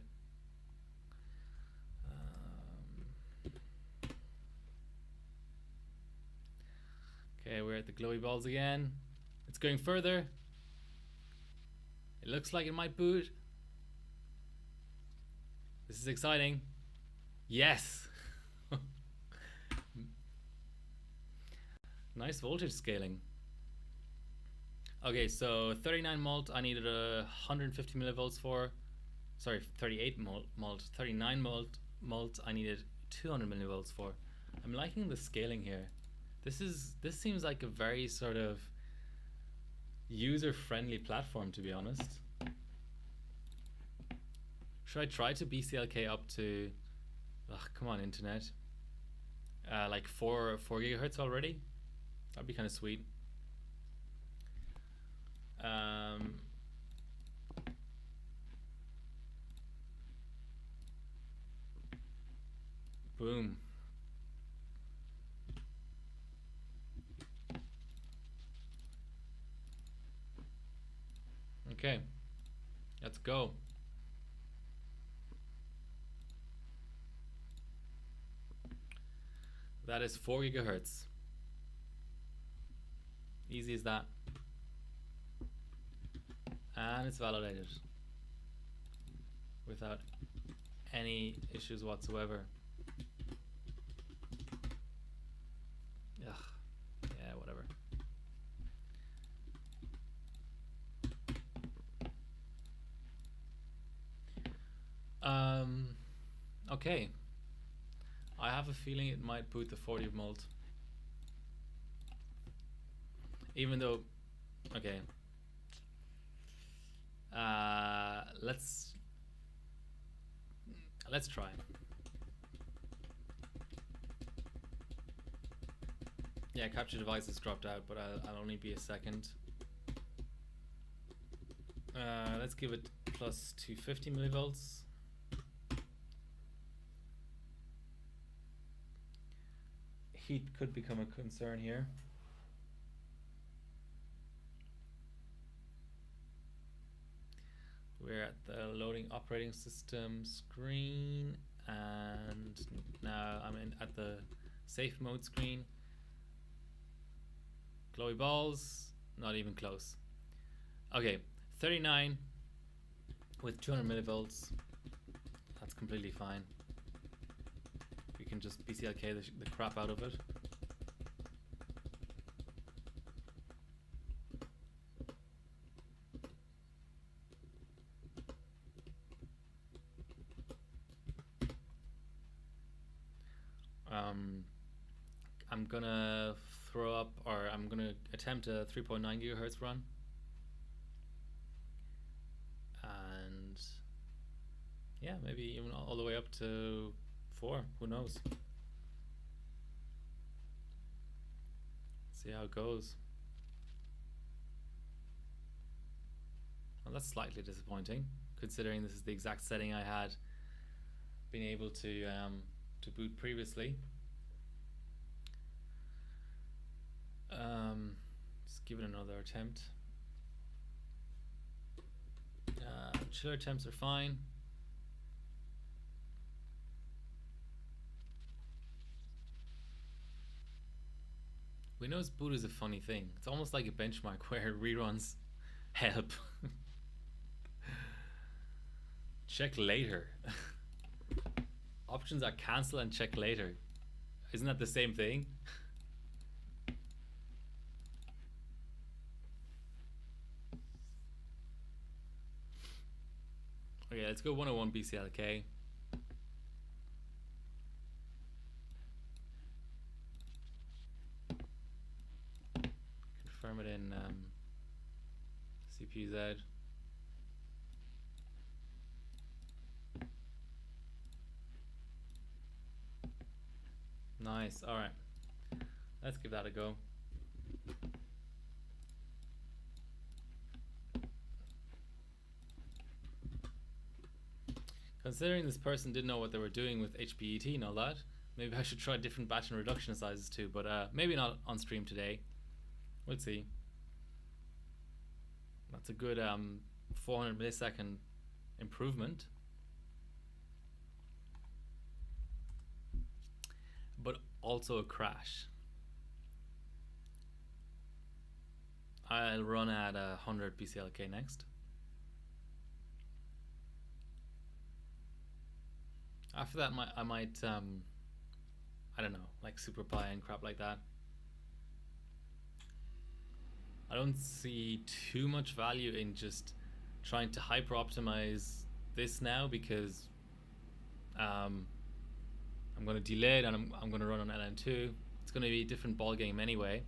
Okay, we're at the glowy balls again. It's going further. It looks like it might boot. This is exciting. Yes. Nice voltage scaling. Okay, so 39 malt I needed 150 millivolts for. Sorry, 38 malt. 39 malt I needed 200 millivolts for. I'm liking the scaling here. This seems like a very sort of user-friendly platform, to be honest. Should I try to BCLK up to, come on, internet, like 4 gigahertz already? That'd be kind of sweet. Boom. Okay, let's go. That is 4 gigahertz. Easy as that. And it's validated without any issues whatsoever. Ugh. Yeah, whatever. Okay. I have a feeling it might boot the 40 malt. Even though, okay. Let's try. Yeah, capture device has dropped out, but I'll only be a second. Let's give it plus 250 millivolts. Heat could become a concern here. We're at the loading operating system screen, and now I'm at the safe mode screen. Glowy balls, not even close. Okay, 39 with 200 millivolts. That's completely fine. We can just BCLK the crap out of it. I'm gonna throw up, or I'm gonna attempt a 3.9 gigahertz run, and yeah, maybe even all the way up to 4. Who knows? See how it goes. Well, that's slightly disappointing, considering this is the exact setting I had been able to boot previously. Just give it another attempt. Chiller attempts are fine. Windows boot is a funny thing. It's almost like a benchmark where reruns help. Check later. Options are cancel and check later. Isn't that the same thing? Okay, let's go 101 BCLK. Confirm it in CPU-Z. Nice, alright. Let's give that a go. Considering this person didn't know what they were doing with HBET and all that, maybe I should try different batch and reduction sizes too, but maybe not on stream today. We'll see. That's a good 400 millisecond improvement. But also a crash. I'll run at 100 BCLK next. After that, I might I don't know, like SuperPi and crap like that. I don't see too much value in just trying to hyper optimize this now, because I'm going to delay it, and I'm going to run on LN2. It's going to be a different ball game anyway.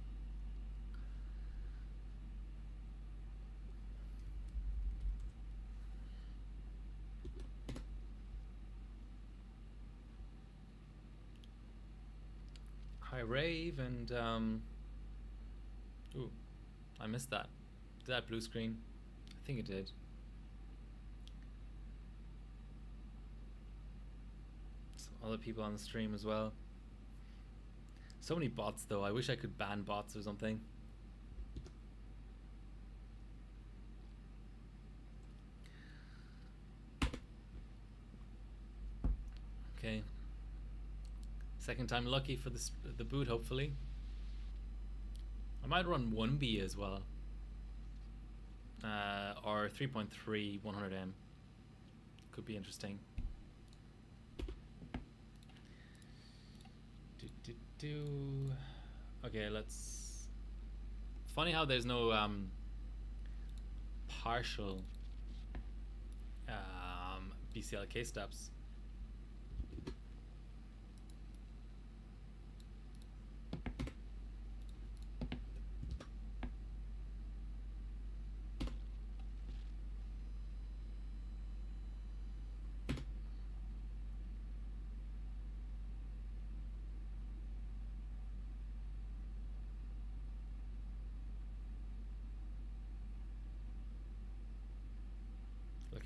Hi Rave, and ooh, I missed that. Did that blue screen? I think it did. Some other people on the stream as well. So many bots though. I wish I could ban bots or something. Okay. Second time lucky for the boot, hopefully. I might run 1B as well. Or 3.3 100M. Could be interesting. Okay, let's... Funny how there's no partial BCLK steps.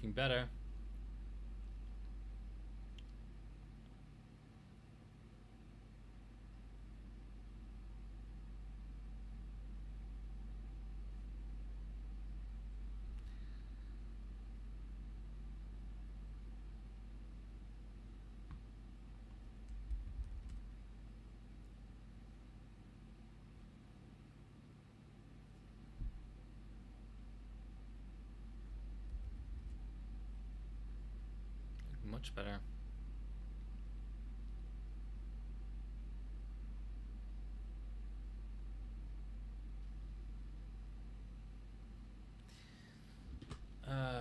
Looking better. Much better.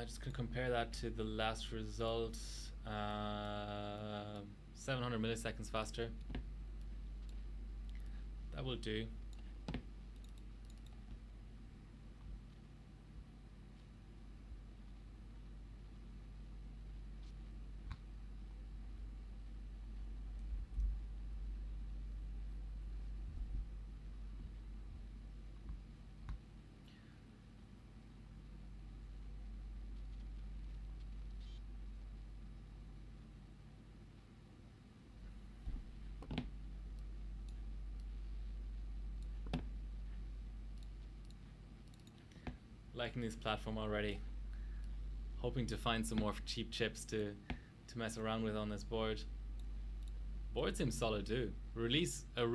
Just gonna compare that to the last result. 700 milliseconds faster. That will do. Liking this platform already. Hoping to find some more cheap chips to mess around with on this board. Board seems solid too. Released a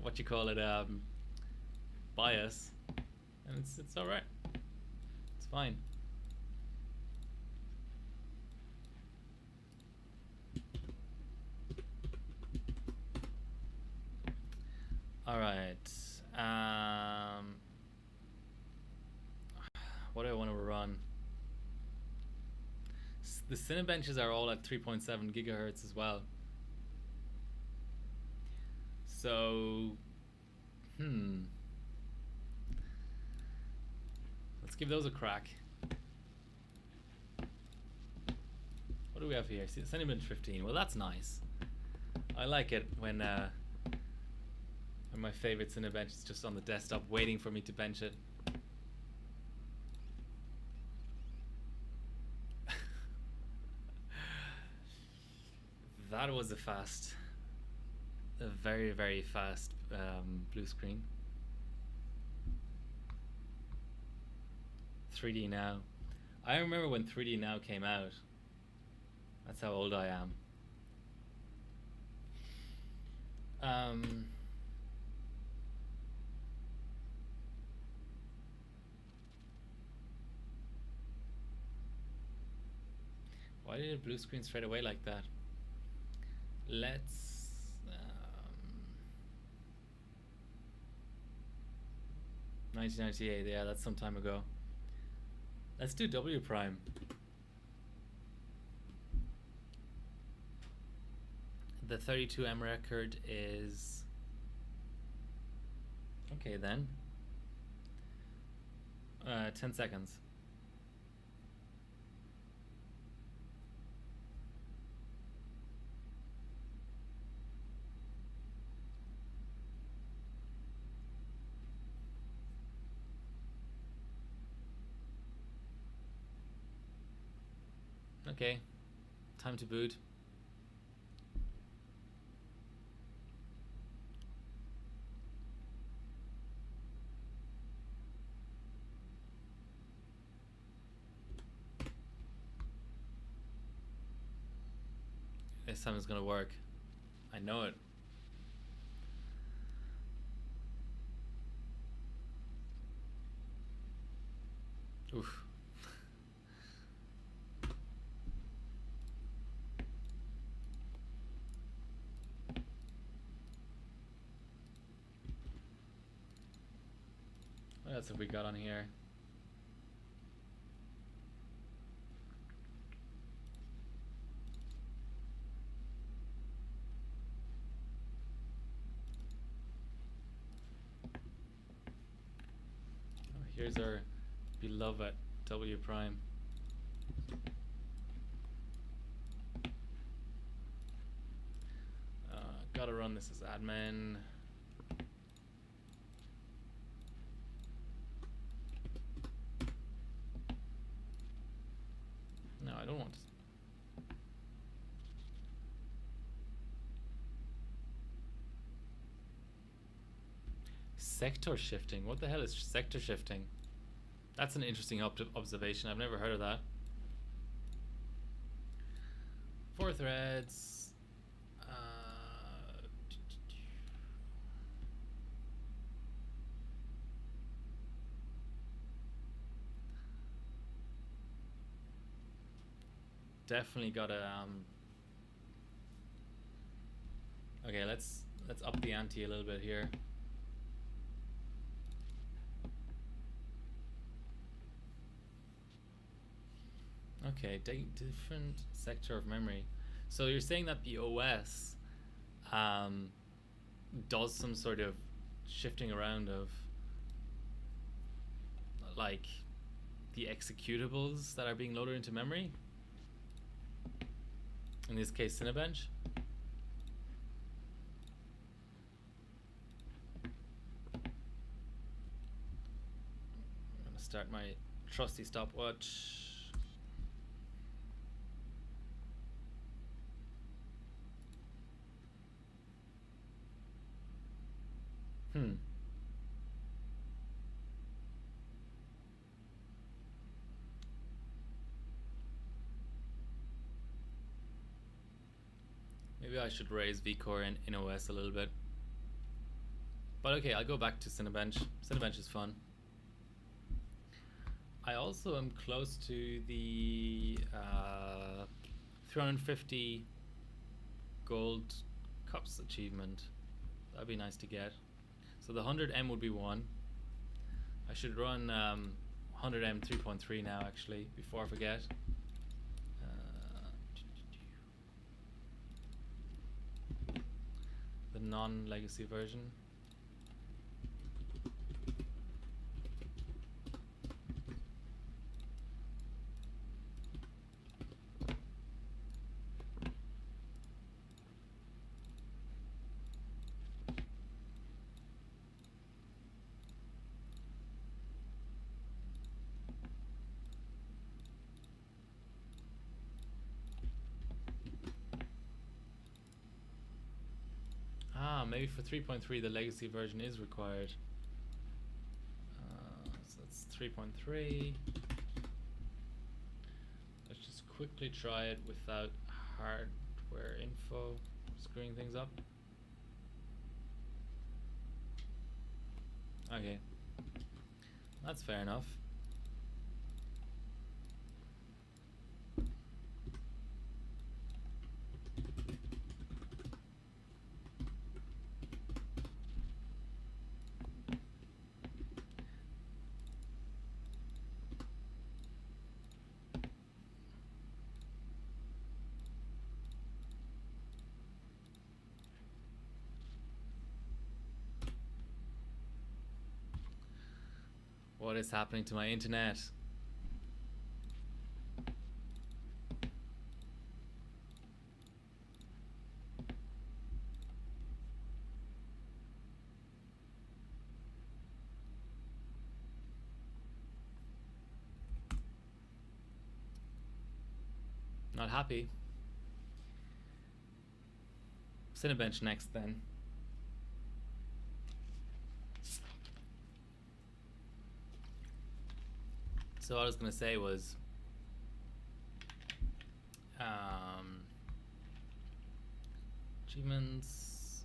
what you call it, bias, and it's all right. It's fine. All right. What do I want to run? The Cinebenches are all at 3.7 gigahertz as well. So, let's give those a crack. What do we have here? Cinebench 15. Well, that's nice. I like it when my favorite Cinebench is just on the desktop waiting for me to bench it. That was a very, very fast blue screen. 3D Now. I remember when 3D Now came out. That's how old I am. Why did it blue screen straight away like that? Let's 1998, yeah, that's some time ago. Let's do W prime. The 32M record is okay then. 10 seconds. Okay, time to boot. This time it's gonna work. I know it. Oof. What else have we got on here? Oh, here's our beloved W prime. Gotta run this as admin. Sector shifting. What the hell is sector shifting? That's an interesting observation. I've never heard of that. 4 threads. Definitely gotta okay, let's up the ante a little bit here. Okay, different sector of memory. So you're saying that the OS does some sort of shifting around of like the executables that are being loaded into memory? In this case, Cinebench. I'm gonna start my trusty stopwatch. Maybe I should raise vCore in OS a little bit. But okay, I'll go back to Cinebench. Cinebench is fun. I also am close to the 350 gold cups achievement. That'd be nice to get. So the 100M would be one. I should run 100M 3.3 now, actually, before I forget. The non-legacy version. Maybe for 3.3 the legacy version is required. So that's 3.3. Let's just quickly try it without hardware info screwing things up. Okay, that's fair enough. What is happening to my internet? Not happy. Cinebench next then. So what I was going to say was achievements.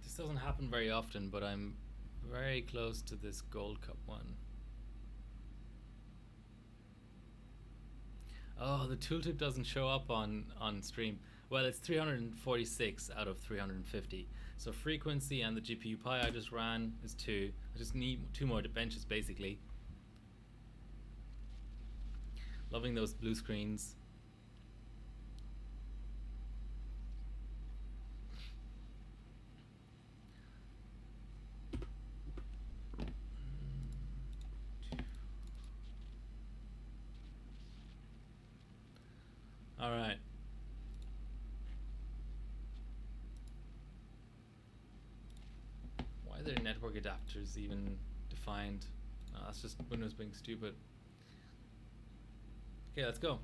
This doesn't happen very often, but I'm very close to this Gold Cup one. Oh, the tooltip doesn't show up on stream. Well, it's 346 out of 350. So frequency and the GPU pi I just ran is 2. I just need 2 more benches basically. Loving those blue screens. All right. Why are there network adapters even defined? No, that's just Windows being stupid. Okay, let's go.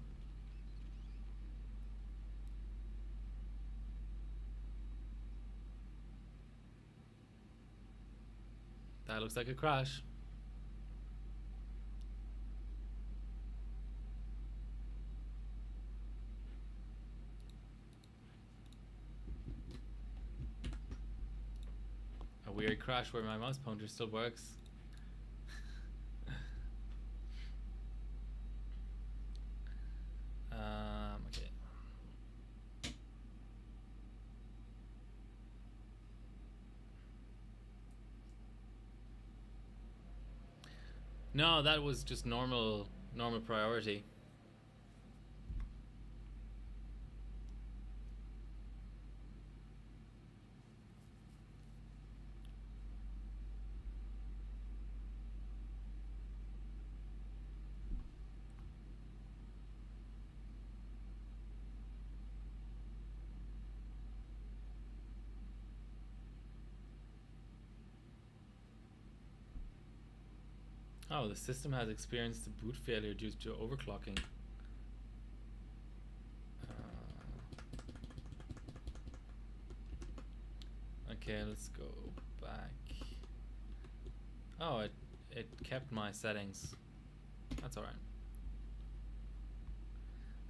That looks like a crash. A weird crash where my mouse pointer still works. Okay. No, that was just normal priority. Oh, the system has experienced a boot failure due to overclocking. Okay, let's go back. Oh, it kept my settings. That's alright.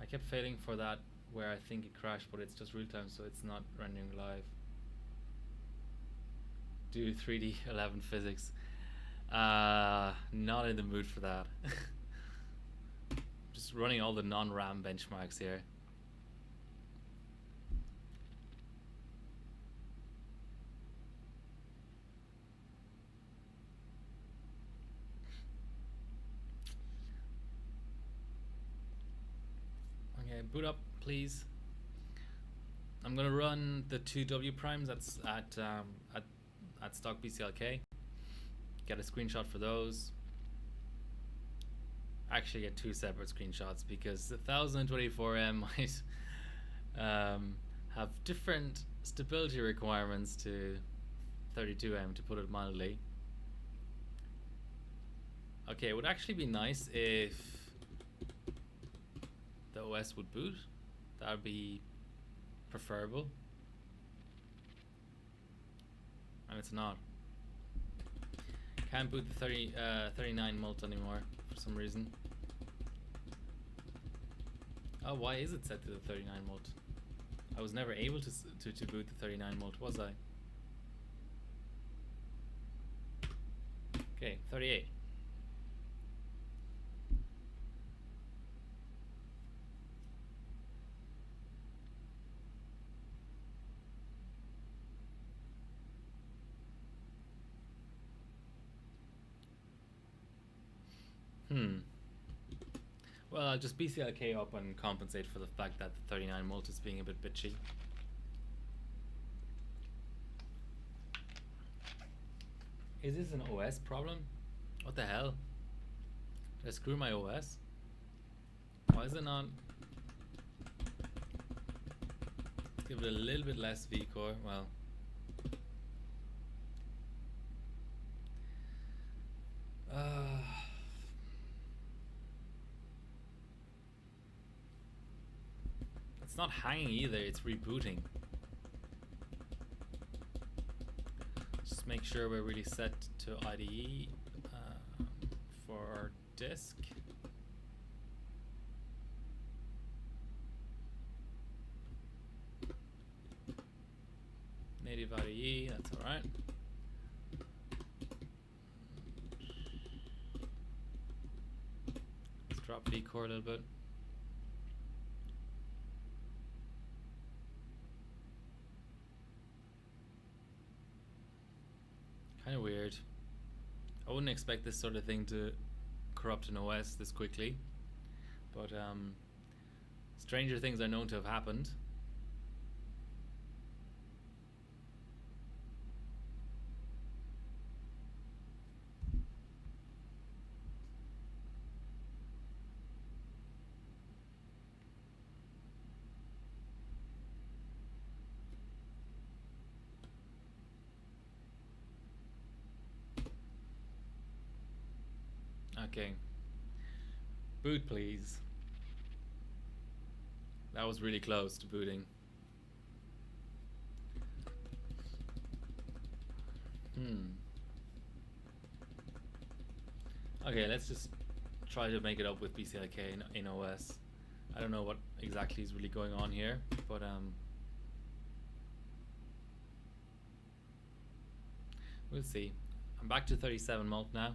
I kept failing for that where I think it crashed, but it's just real time, so it's not rendering live. Do 3D 11 physics. Not in the mood for that. Just running all the non-RAM benchmarks here. Okay, boot up, please. I'm gonna run the 2W primes that's at stock BCLK. Get a screenshot for those. Actually get two separate screenshots because the 1024M might have different stability requirements to 32M, to put it mildly. Okay, it would actually be nice if the OS would boot. That would be preferable. And it's not. Can't boot the 39 mult anymore for some reason. Oh, why is it set to the 39 mult? I was never able to boot the 39 mult, was I? Okay, 38. Well, I'll just BCLK up and compensate for the fact that the 39 mult is being a bit bitchy. Is this an OS problem? What the hell? Did I screw my OS? Why is it not? Give it a little bit less vCore. Well. It's not hanging either, it's rebooting. Just make sure we're really set to IDE for our disk. Native IDE, that's alright. Let's drop vCore a little bit. Kind of weird. I wouldn't expect this sort of thing to corrupt an OS this quickly, but stranger things are known to have happened. Okay. Boot, please. That was really close to booting. Okay, let's just try to make it up with BCLK in OS. I don't know what exactly is really going on here, but we'll see. I'm back to 37 mult now.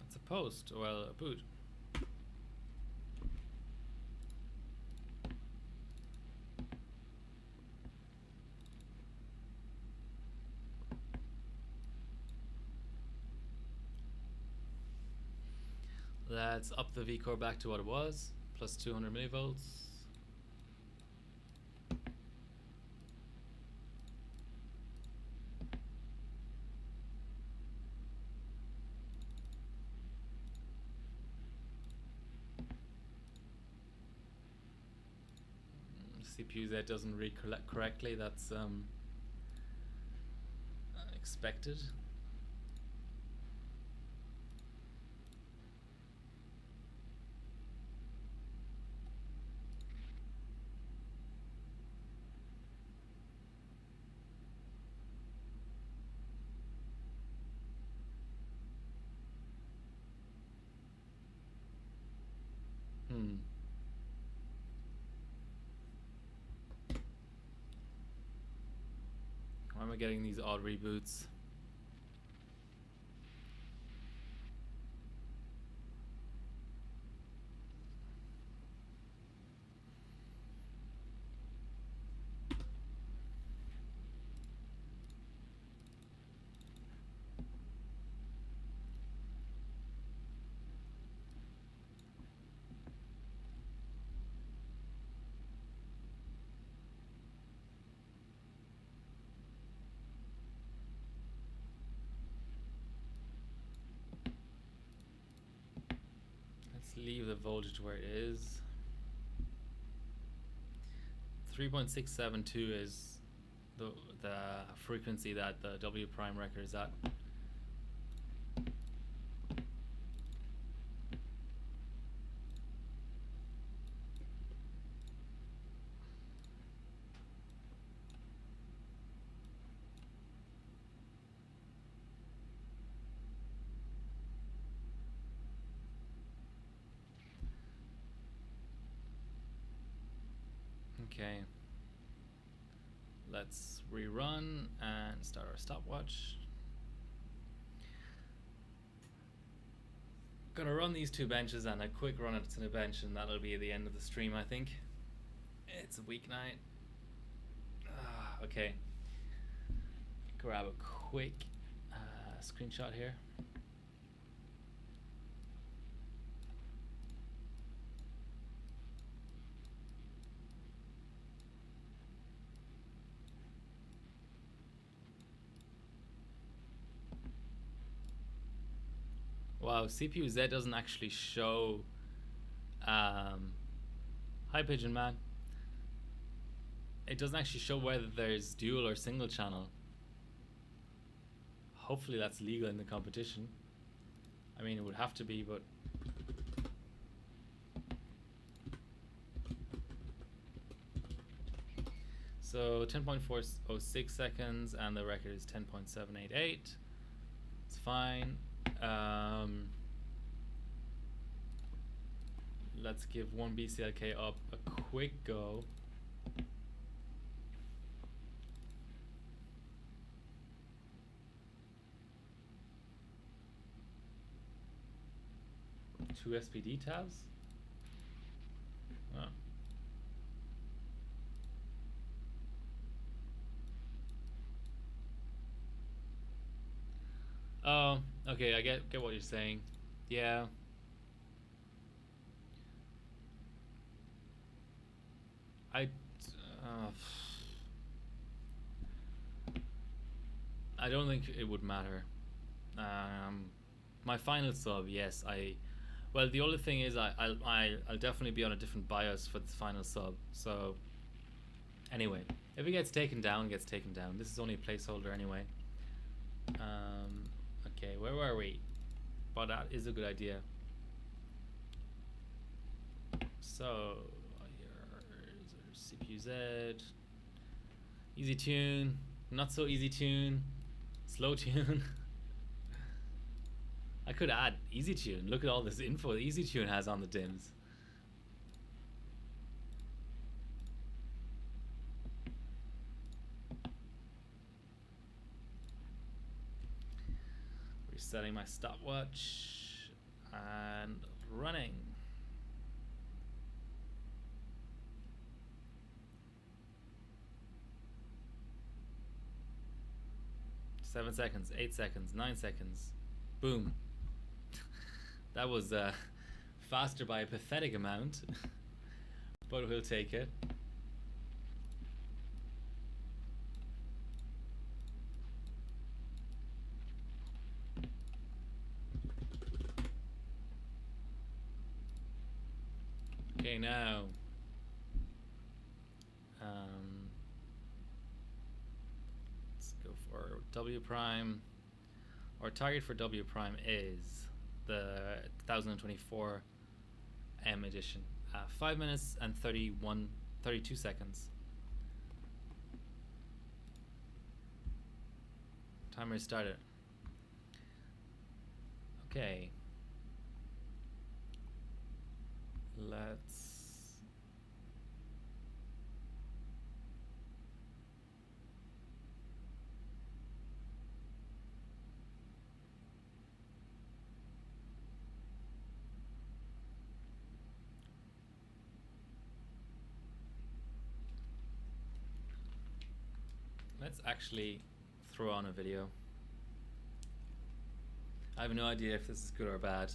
That's a post, well, a boot. Let's up the V core back to what it was, plus 200 millivolts. CPU Z doesn't read correctly, that's expected. Why am I getting these odd reboots? Leave the voltage where it is. 3.672 is the frequency that the W prime record is at. Okay, let's rerun and start our stopwatch. Gonna run these two benches and a quick run to the bench, and that'll be the end of the stream, I think. It's a weeknight. Okay, grab a quick screenshot here. Wow, CPU Z doesn't actually show. Hi, Pigeon Man. It doesn't actually show whether there's dual or single channel. Hopefully that's legal in the competition. I mean, it would have to be, but. So 10.406 seconds, and the record is 10.788. It's fine. Let's give one BCLK up a quick go. Two SPD tabs. Oh. Oh, okay, I get what you're saying. Yeah. I don't think it would matter. My final sub, yes, well, the only thing is I'll definitely be on a different BIOS for the final sub. So anyway, If it gets taken down, it gets taken down. This is only a placeholder anyway. Okay, where were we? But that is a good idea. So here's our CPU Z. Easy tune, not so easy tune, slow tune. I could add easy tune. Look at all this info the easy tune has on the DIMMs. Resetting my stopwatch and running. 7 seconds, 8 seconds, 9 seconds. Boom. That was faster by a pathetic amount, but we'll take it. Okay, now let's go for W prime. Our target for W prime is the 1024 M edition. 5 minutes and 32 seconds. Timer is started. Okay. Let's actually throw on a video. I have no idea if this is good or bad.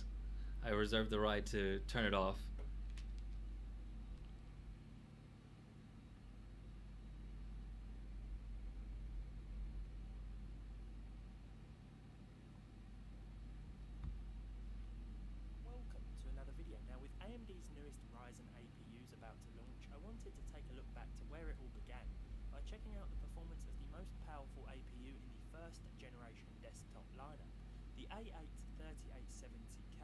I reserve the right to turn it off. Welcome to another video. Now, with AMD's newest Ryzen APUs about to launch, I wanted to take a look back to where it all began by checking out the performance of the most powerful APU in the first generation desktop lineup, the A8 3870K.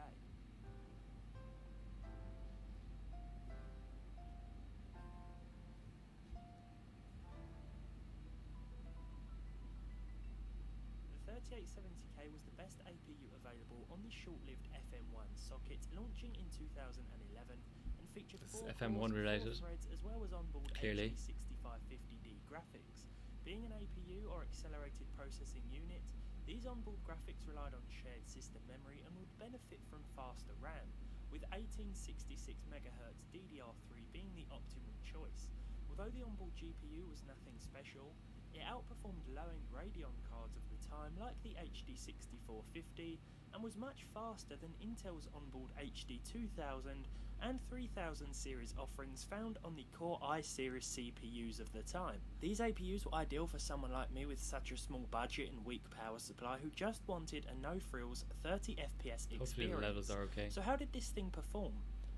The 3870K was the best APU available on the short-lived FM1 socket, launching in 2011, and featured This 4 FM1 cores, related. 4 threads, as well as onboard Clearly. HD 6550D graphics. Being an APU or accelerated processing unit, these onboard graphics relied on shared system memory and would benefit from faster RAM, with 1866MHz DDR3 being the optimal choice. Although the onboard GPU was nothing special, it outperformed low-end Radeon cards of the time like the HD 6450 and was much faster than Intel's onboard HD 2000 and 3000 series offerings found on the Core i series CPUs of the time. These APUs were ideal for someone like me with such a small budget and weak power supply who just wanted a no-frills 30 FPS Hopefully experience. the levels are okay. So how did this thing perform?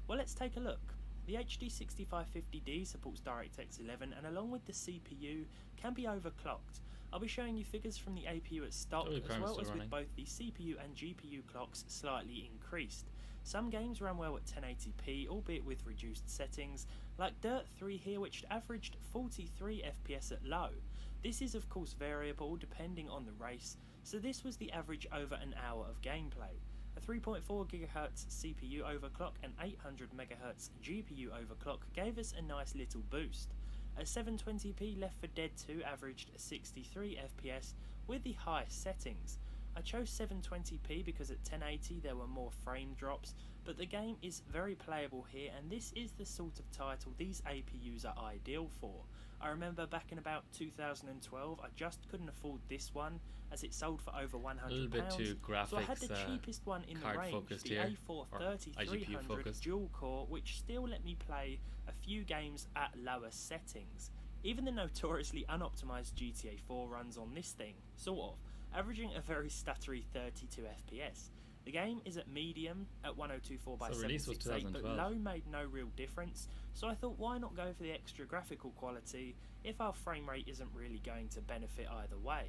Well, let's take a look. The HD 6550D supports DirectX 11 and along with the CPU can be overclocked. I'll be showing you figures from the APU at stock as well as with both the CPU and GPU clocks slightly increased. Some games ran well at 1080p, albeit with reduced settings, like Dirt 3 here, which averaged 43 FPS at low. This is of course variable depending on the race, so this was the average over an hour of gameplay. A 3.4 GHz CPU overclock and 800 MHz GPU overclock gave us a nice little boost. At 720p, Left 4 Dead 2 averaged 63 FPS with the highest settings. I chose 720p because at 1080 there were more frame drops, but the game is very playable here and this is the sort of title these APUs are ideal for. I remember back in about 2012 I just couldn't afford this one as it sold for over £100, A little bit too graphics, so I had the cheapest one in the range, the A4 3300 dual core, which still let me play a few games at lower settings. Even the notoriously unoptimized GTA 4 runs on this thing, sort of, averaging a very stuttery 32 FPS. The game is at medium at 1024 by So release was 768, but 2012. low made no real difference, so I thought why not go for the extra graphical quality if our frame rate isn't really going to benefit either way.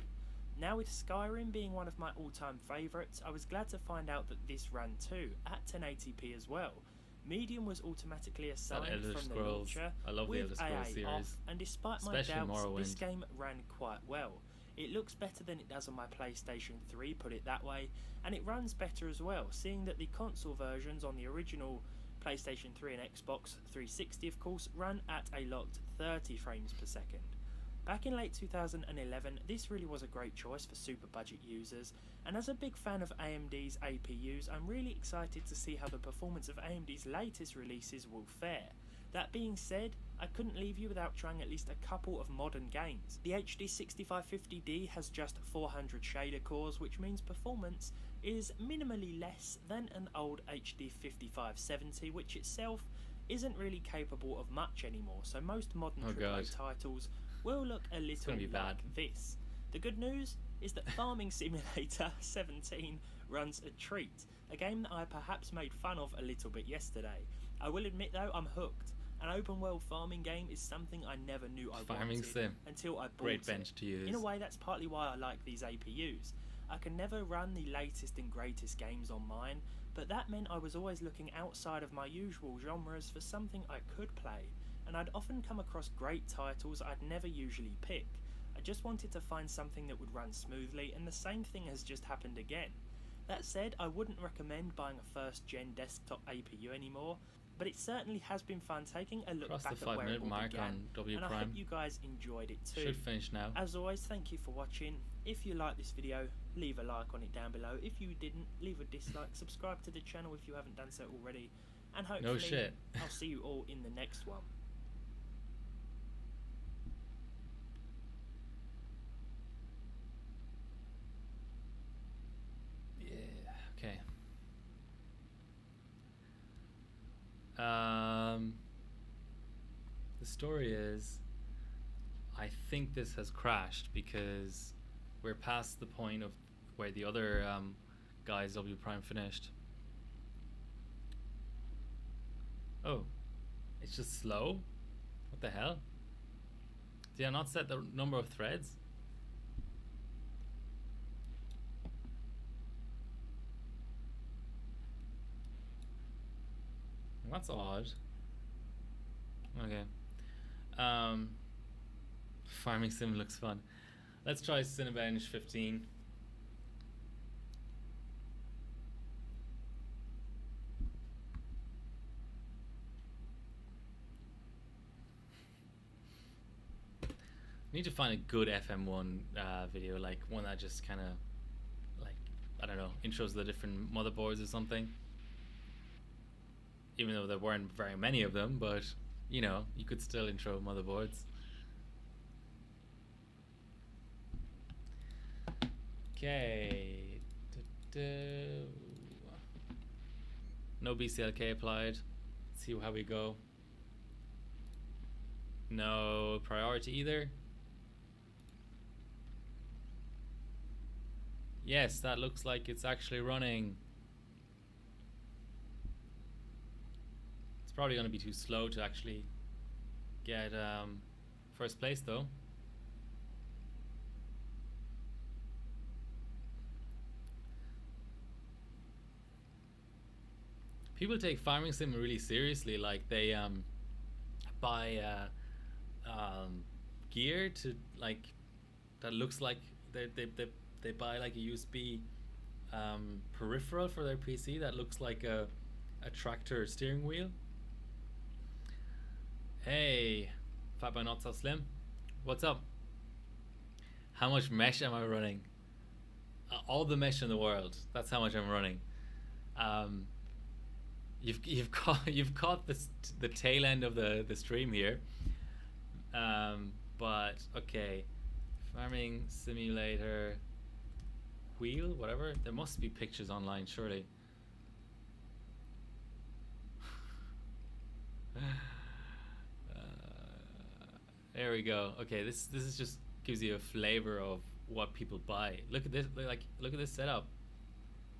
Now with Skyrim being one of my all-time favourites, I was glad to find out that this ran too, at 1080p as well. Medium was automatically assigned from the launcher I love the Elder with Scrolls AA series. off, and despite my Especially doubts, this Morrowind. game ran quite well. It looks better than it does on my PlayStation 3, put it that way, and it runs better as well, seeing that the console versions on the original PlayStation 3 and Xbox 360 of course run at a locked 30 frames per second. Back in late 2011, this really was a great choice for super budget users, and as a big fan of AMD's APUs, I'm really excited to see how the performance of AMD's latest releases will fare. That being said, I couldn't leave you without trying at least a couple of modern games. The HD 6550D has just 400 shader cores, which means performance is minimally less than an old HD 5570, which itself isn't really capable of much anymore, so most modern AAA titles will look a little like this. The good news is that Farming Simulator 17 runs a treat, a game that I perhaps made fun of a little bit yesterday. I will admit though, I'm hooked. An open world farming game is something I never knew I wanted until I bought it. Bench to use. In a way, that's partly why I like these APUs. I can never run the latest and greatest games on mine, but that meant I was always looking outside of my usual genres for something I could play, and I'd often come across great titles I'd never usually pick. I just wanted to find something that would run smoothly, and the same thing has just happened again. That said, I wouldn't recommend buying a first-gen desktop APU anymore, but it certainly has been fun taking a look back at where it all began, and I hope you guys enjoyed it too. Should finish now. As always, thank you for watching. If you liked this video, leave a like on it down below. If you didn't, leave a dislike. Subscribe to the channel if you haven't done so already, and hopefully I'll see you all in the next one. Okay. The story is, I think this has crashed because we're past the point of where the other guys W Prime finished. Oh, it's just slow? What the hell? Did I not set the number of threads? That's odd. Okay. Farming sim looks fun. Let's try Cinebench 15. Need to find a good FM1 video, like one that just kind of, like, I don't know, intros the different motherboards or something. Even though there weren't very many of them, but you know, you could still intro motherboards. Okay. No BCLK applied. Let's see how we go. No priority either. Yes, that looks like it's actually running. It's probably going to be too slow to actually get first place though. People take farming sim really seriously, like they buy gear to, like, that looks like they buy like a USB peripheral for their PC that looks like a tractor steering wheel. Hey, Fat Boy Not So Slim, what's up? How much mesh am I running? All the mesh in the world. That's how much I'm running. You've caught the tail end of the stream here. But okay, farming simulator wheel, whatever. There must be pictures online, surely. There we go. Okay, this is just gives you a flavor of what people buy. Look at this, look at this setup.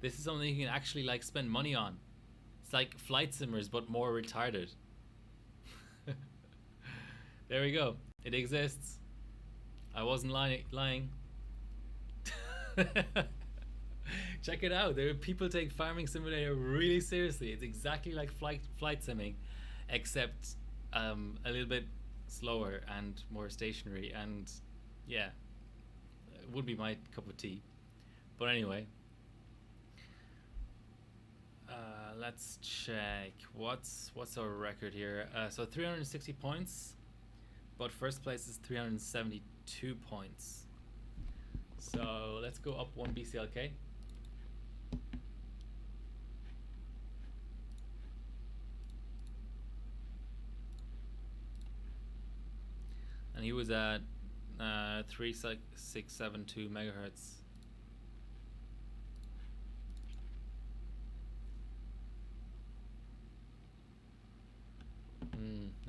This is something you can actually like spend money on. It's like flight simmers, but more retarded. There we go. It exists. I wasn't lying. Check it out. There are people take Farming Simulator really seriously. It's exactly like flight simming, except a little bit slower and more stationary. And yeah, it would be my cup of tea. But anyway, let's check. What's our record here? So 360 points, but first place is 372 points. So let's go up 1 BCLK. And he was at 3672 megahertz.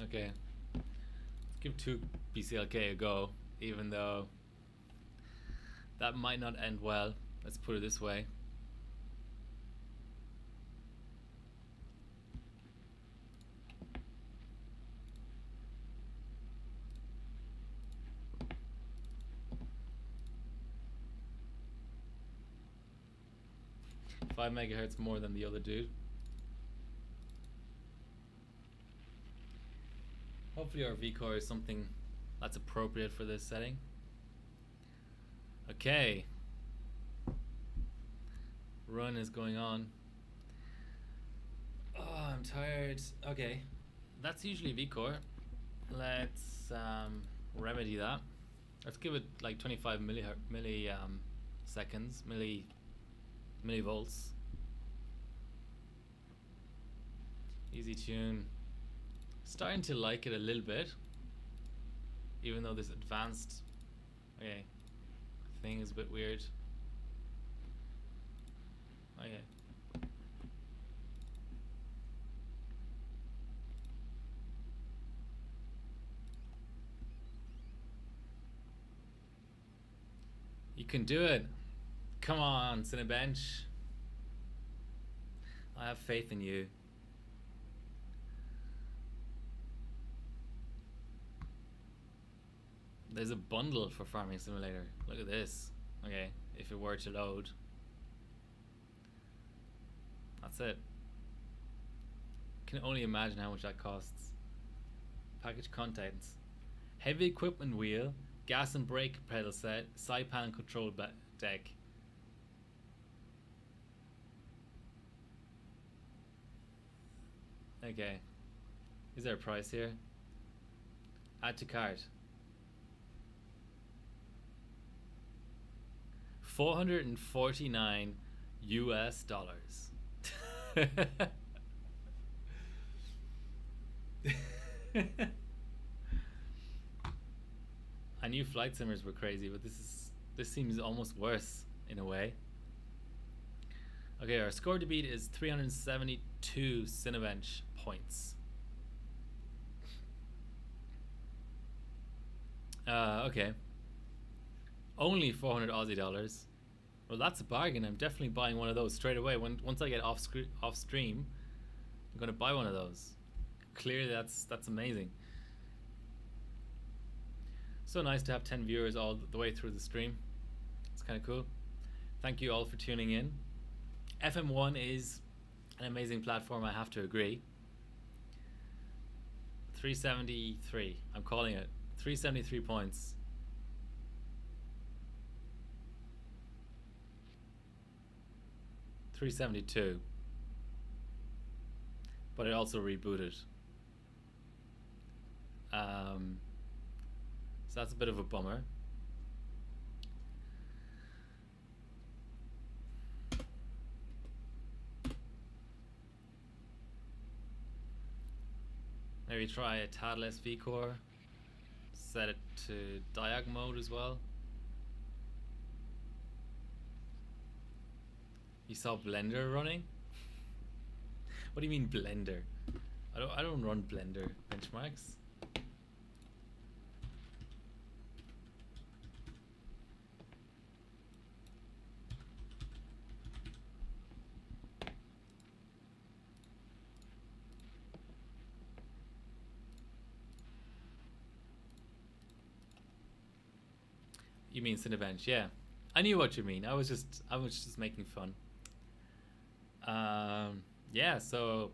Okay. Let's give 2 BCLK a go, even though that might not end well. Let's put it this way. Five megahertz more than the other dude. Hopefully our VCore is something that's appropriate for this setting. Okay. Run is going on. Oh, I'm tired. Okay. That's usually VCore. Let's remedy that. Let's give it like 25 millivolts. Easy tune. Starting to like it a little bit, even though this advanced thing is a bit weird. Okay. You can do it. Come on, Cinebench. I have faith in you. There's a bundle for Farming Simulator. Look at this. Okay, if it were to load. That's it. Can only imagine how much that costs. Package contents. Heavy equipment wheel, gas and brake pedal set, side panel control deck. Okay. Is there a price here? Add to cart. $449 US. I knew flight simmers were crazy, but this seems almost worse in a way. Okay, our score to beat is 372 Cinebench points. Okay. Only 400 Aussie dollars. Well, that's a bargain. I'm definitely buying one of those straight away. Once I get off stream, I'm gonna buy one of those. Clearly, that's amazing. So nice to have 10 viewers all the way through the stream. It's kind of cool. Thank you all for tuning in. FM1 is an amazing platform, I have to agree. 373. I'm calling it. 373 points. $372, but it also rebooted. So that's a bit of a bummer. Maybe try a tad less VCore. Set it to diag mode as well. You saw Blender running? What do you mean Blender? I don't run Blender benchmarks. You mean Cinebench? Yeah, I knew what you mean. I was just making fun. Yeah, so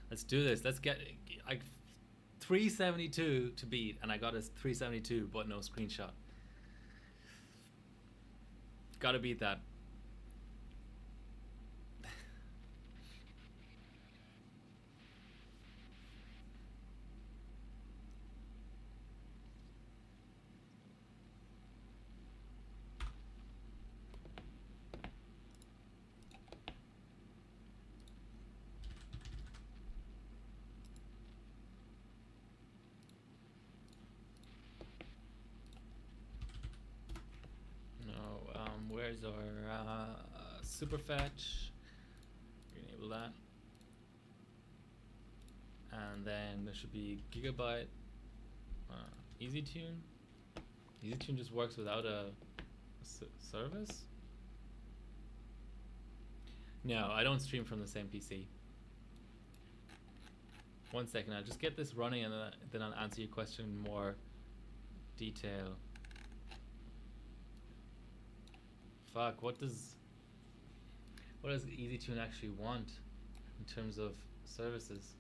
let's do this. Let's get like 372 to beat, and I got a 372, but no screenshot. Gotta beat that. Where's our super fetch? Enable that, and then there should be gigabyte easy tune. Easy tune just works without a service. No, I don't stream from the same PC. 1 second, I'll just get this running, and then I'll answer your question in more detail. Fuck, what does EasyTune actually want in terms of services?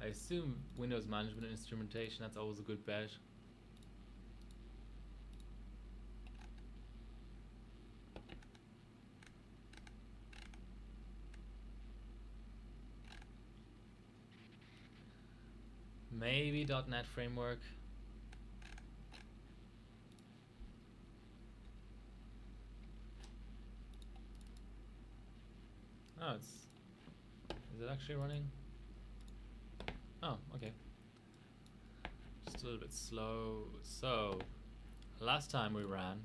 I assume Windows management and instrumentation, that's always a good bet. Maybe .NET framework. Oh, is it actually running? Oh, okay. Just a little bit slow. So, last time we ran,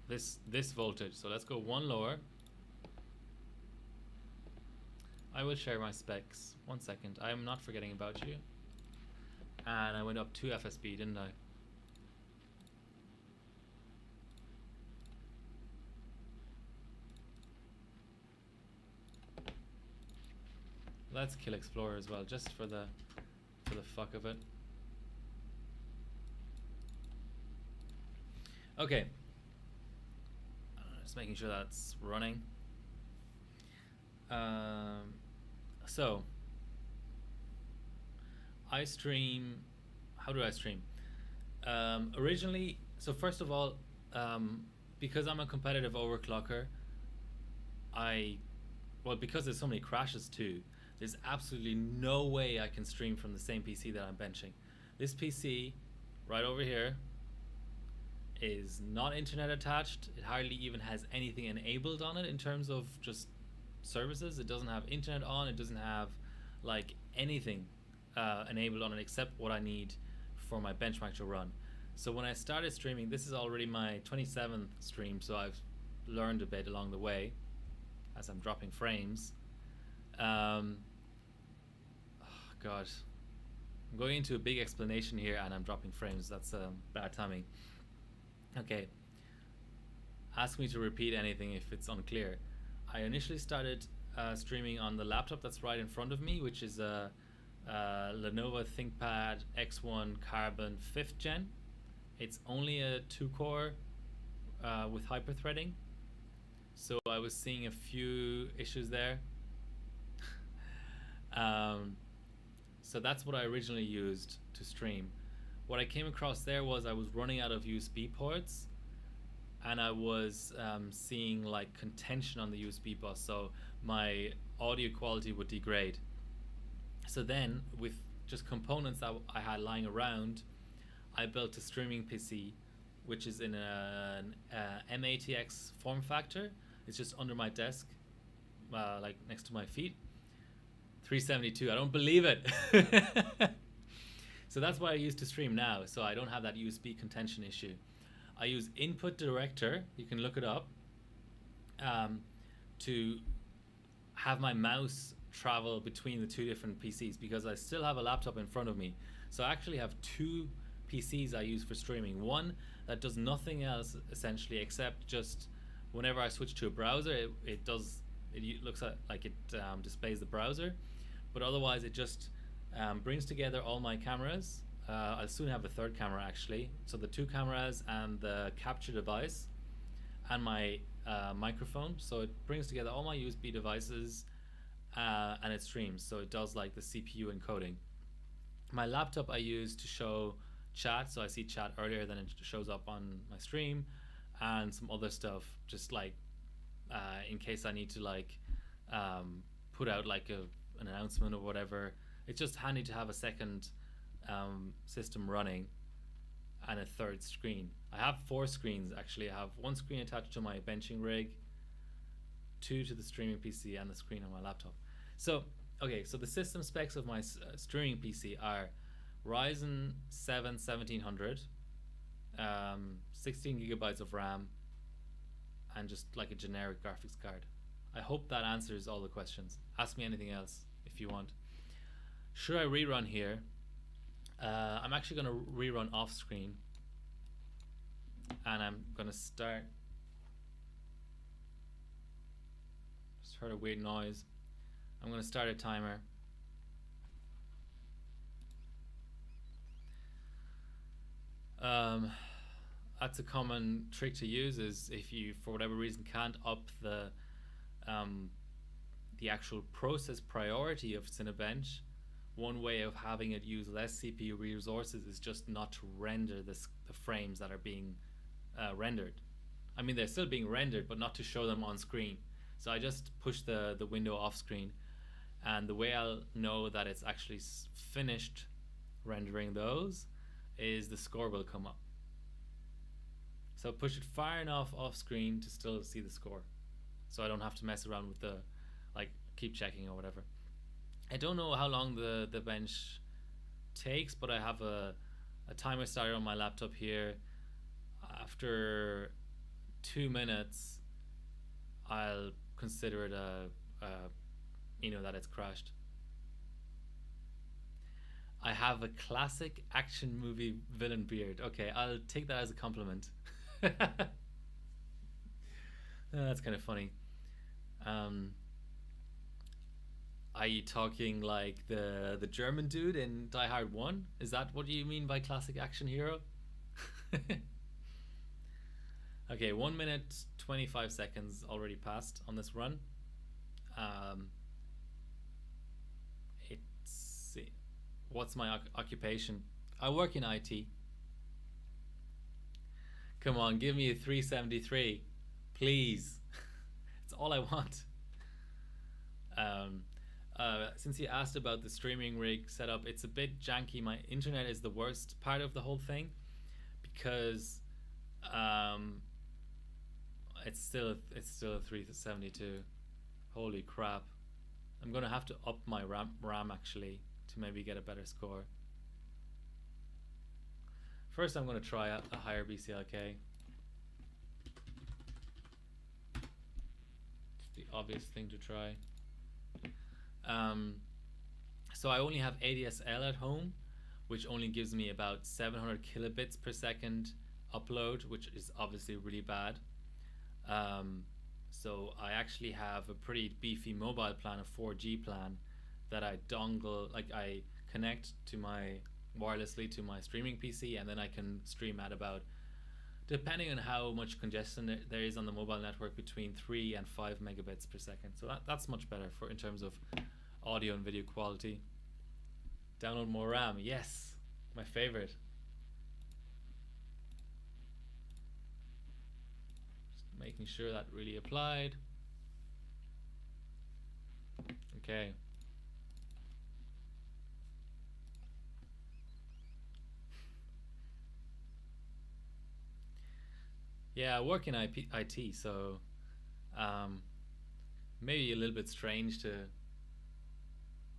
this voltage. So let's go one lower. I will share my specs. 1 second. I am not forgetting about you. And I went up 2 FSB, didn't I? Let's kill Explorer as well, just for the fuck of it. Okay. Just making sure that's running. So I stream. How do I stream? Originally, so first of all, because I'm a competitive overclocker, because there's so many crashes too, there's absolutely no way I can stream from the same PC that I'm benching. This PC right over here is not internet attached. It hardly even has anything enabled on it in terms of just services. It doesn't have internet on. It doesn't have like anything enabled on it except what I need for my benchmark to run. So when I started streaming, this is already my 27th stream, so I've learned a bit along the way as I'm dropping frames. Oh God, I'm going into a big explanation here and I'm dropping frames. That's bad timing. Okay, ask me to repeat anything if it's unclear. I initially started streaming on the laptop that's right in front of me, which is a Lenovo ThinkPad X1 Carbon 5th gen. It's only a 2-core with hyperthreading, so I was seeing a few issues there. So that's what I originally used to stream. What I came across there was I was running out of USB ports, and I was seeing like contention on the USB bus, so my audio quality would degrade. So then, with just components that I had lying around, I built a streaming PC, which is in an M80X form factor. It's just under my desk, like next to my feet. 372, I don't believe it. So that's what I use to stream now, so I don't have that USB contention issue. I use Input Director, you can look it up, to have my mouse travel between the two different PCs, because I still have a laptop in front of me. So I actually have 2 PCs I use for streaming. One that does nothing else essentially except just whenever I switch to a browser, it looks like it displays the browser, but otherwise it just brings together all my cameras. I'll soon have a third camera actually. So the 2 cameras and the capture device and my microphone. So it brings together all my USB devices and it streams. So it does like the CPU encoding. My laptop I use to show chat. So I see chat earlier than it shows up on my stream, and some other stuff just like in case I need to like put out like an announcement or whatever. It's just handy to have a second system running and a third screen. I have 4 screens actually. I have 1 screen attached to my benching rig, 2 to the streaming PC, and the screen on my laptop. So okay, so the system specs of my streaming PC are Ryzen 7 1700, 16 gigabytes of RAM, and just like a generic graphics card. I hope that answers all the questions. Ask me anything else if you want. Should I rerun here? I'm actually going to rerun off screen, and I'm going to start. Just heard a weird noise. I'm going to start a timer. That's a common trick to use, is if you for whatever reason can't up the actual process priority of Cinebench. One way of having it use less CPU resources is just not to render the frames that are being rendered. I mean, they're still being rendered, but not to show them on screen. So I just push the window off screen, and the way I'll know that it's actually finished rendering those is the score will come up. So push it far enough off screen to still see the score, so I don't have to mess around with the like keep checking or whatever. I don't know how long the bench takes, but I have a timer started on my laptop here. After 2 minutes, I'll consider it that it's crashed. I have a classic action movie villain beard. Okay, I'll take that as a compliment. That's kind of funny. Are you talking like the German dude in Die Hard 1? Is that what you mean by classic action hero? Okay, 1 minute 25 seconds already passed on this run. What's my occupation? I work in IT. Come on, give me a 373, please. It's all I want. Since you asked about the streaming rig setup, it's a bit janky. My internet is the worst part of the whole thing, because it's still a 372. Holy crap! I'm gonna have to up my RAM actually to maybe get a better score. First, I'm gonna try a higher BCLK. It's the obvious thing to try. So I only have ADSL at home, which only gives me about 700 kilobits per second upload, which is obviously really bad. So I actually have a pretty beefy mobile plan, a 4G plan, that I I connect to my wirelessly to my streaming PC, and then I can stream at about, depending on how much congestion there is on the mobile network, between 3 and 5 megabits per second. So that's much better in terms of audio and video quality. Download more RAM, yes, my favorite. Just making sure that really applied. Okay. Yeah, I work in IT, so maybe a little bit strange to.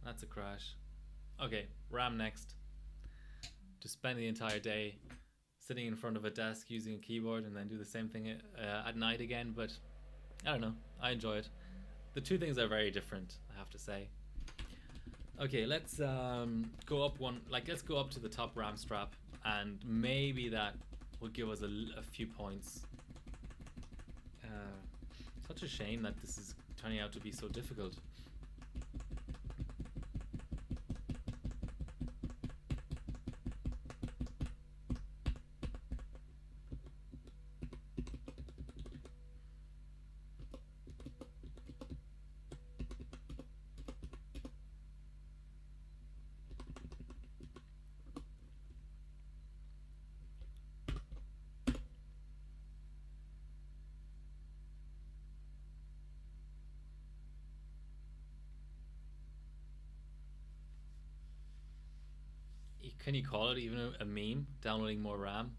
That's a crash. Okay, RAM next. To spend the entire day sitting in front of a desk using a keyboard and then do the same thing at night again, but I don't know, I enjoy it. The two things are very different, I have to say. Okay, let's go up let's go up to the top RAM strap, and maybe that will give us a few points. Such a shame that this is turning out to be so difficult. Can you call it even a meme? Downloading more RAM?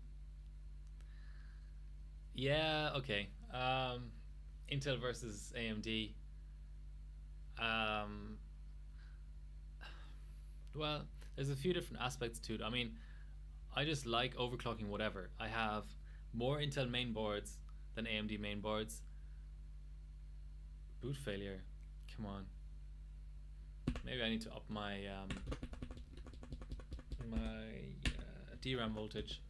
Yeah, okay. Intel versus AMD. Well, there's a few different aspects to it. I mean, I just like overclocking whatever. I have more Intel main boards than AMD main boards. Boot failure. Come on. Maybe I need to up my DRAM voltage.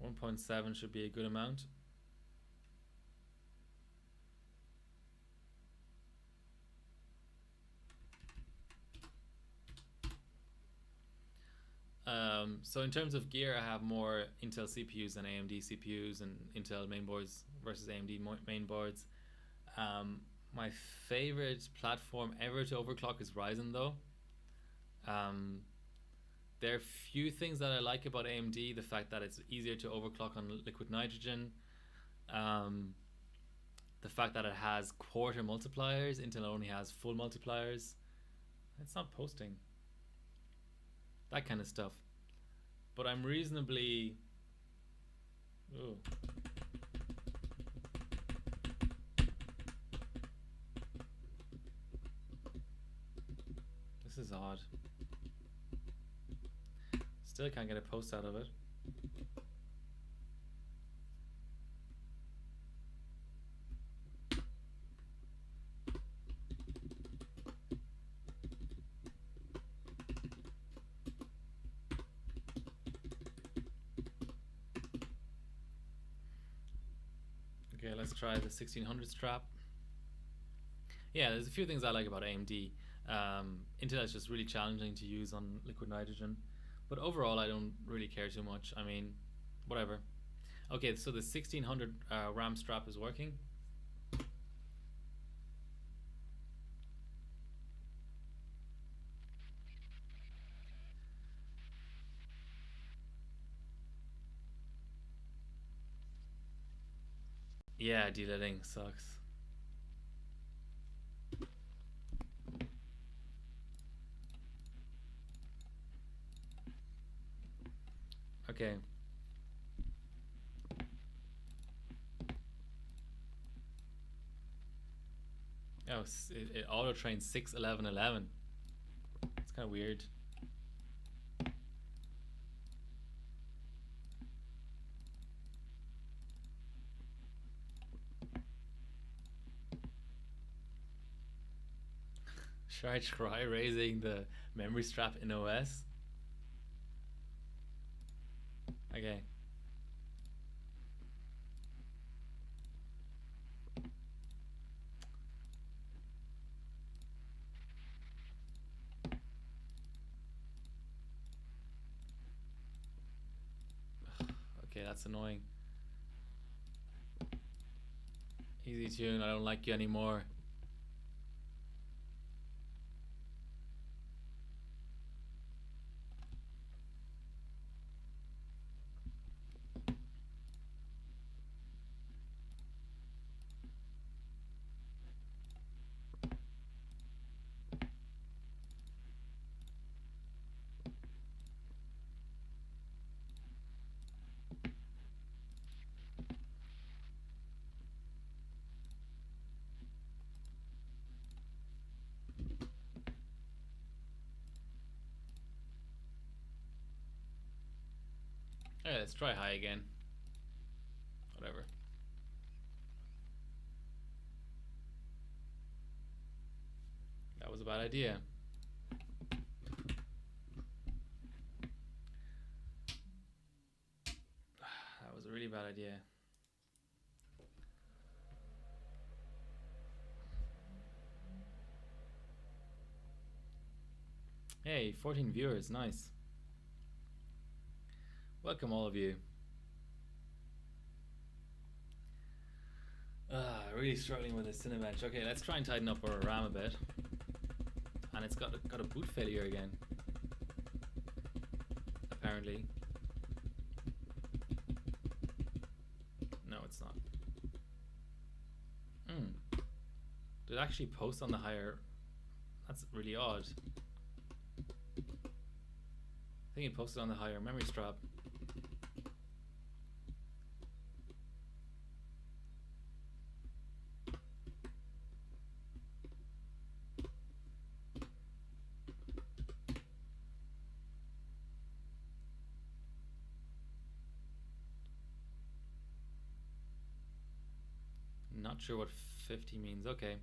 1.7 should be a good amount. So in terms of gear, I have more Intel CPUs than AMD CPUs, and Intel mainboards versus AMD mainboards. My favorite platform ever to overclock is Ryzen, though. There are few things that I like about AMD. The fact that it's easier to overclock on liquid nitrogen. The fact that it has quarter multipliers. Intel only has full multipliers. It's not posting. That kind of stuff. But I'm reasonably... Ooh. This is odd. Still can't get a post out of it. Okay, let's try the 1600 strap. Yeah, there's a few things I like about AMD. Intel is just really challenging to use on liquid nitrogen, but overall I don't really care too much. I mean, whatever. Okay, so the 1600 RAM strap is working. Yeah, deleting sucks. Okay. Oh, it auto trains 6, 11, 11. It's kind of weird. Should I try raising the memory strap in OS? Okay. Okay, that's annoying. Easy tune, I don't like you anymore. Yeah, let's try high again. Whatever. That was a bad idea. bad idea. Hey, 14 viewers, nice. Welcome all of you. Really struggling with this Cinebench. Okay, let's try and tighten up our RAM a bit. And it's got a boot failure again. Apparently. No, it's not. Did it actually post on the higher? That's really odd. I think it posted on the higher memory strap. Not sure what 50 means. Okay.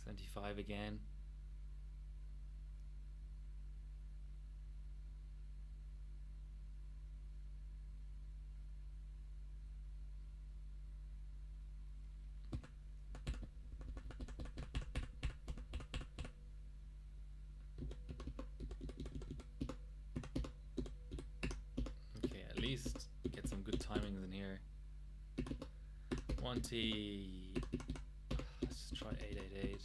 $75 again. Okay, at least get some good timings in here. 20. Let's just try 888.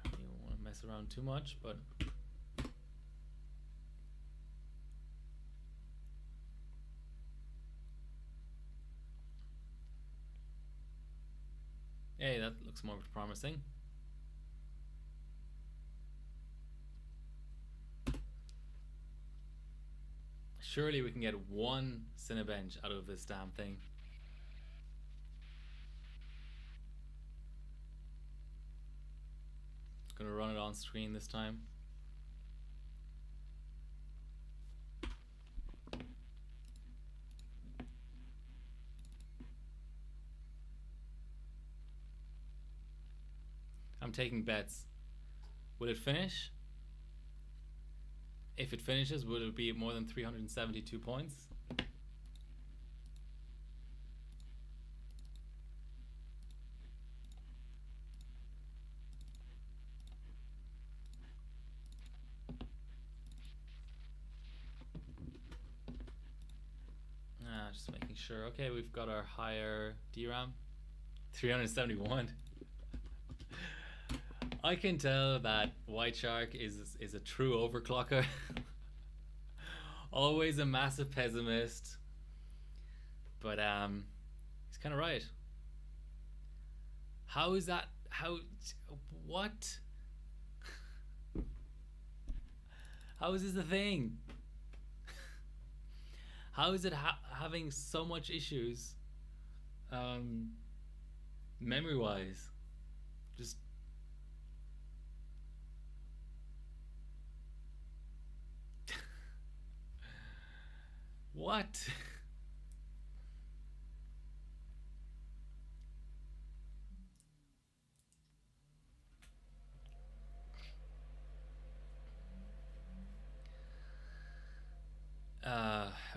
I don't even want to mess around too much, but hey, that looks more promising. Surely we can get one Cinebench out of this damn thing. Gonna run it on screen this time. I'm taking bets. Will it finish? If it finishes, will it be more than 372 points? Just making sure. Okay, we've got our higher DRAM. 371. I can tell that White Shark is a true overclocker. Always a massive pessimist. But he's kind of right. How is that? What? How is this a thing? How is it having so much issues memory wise? Just what?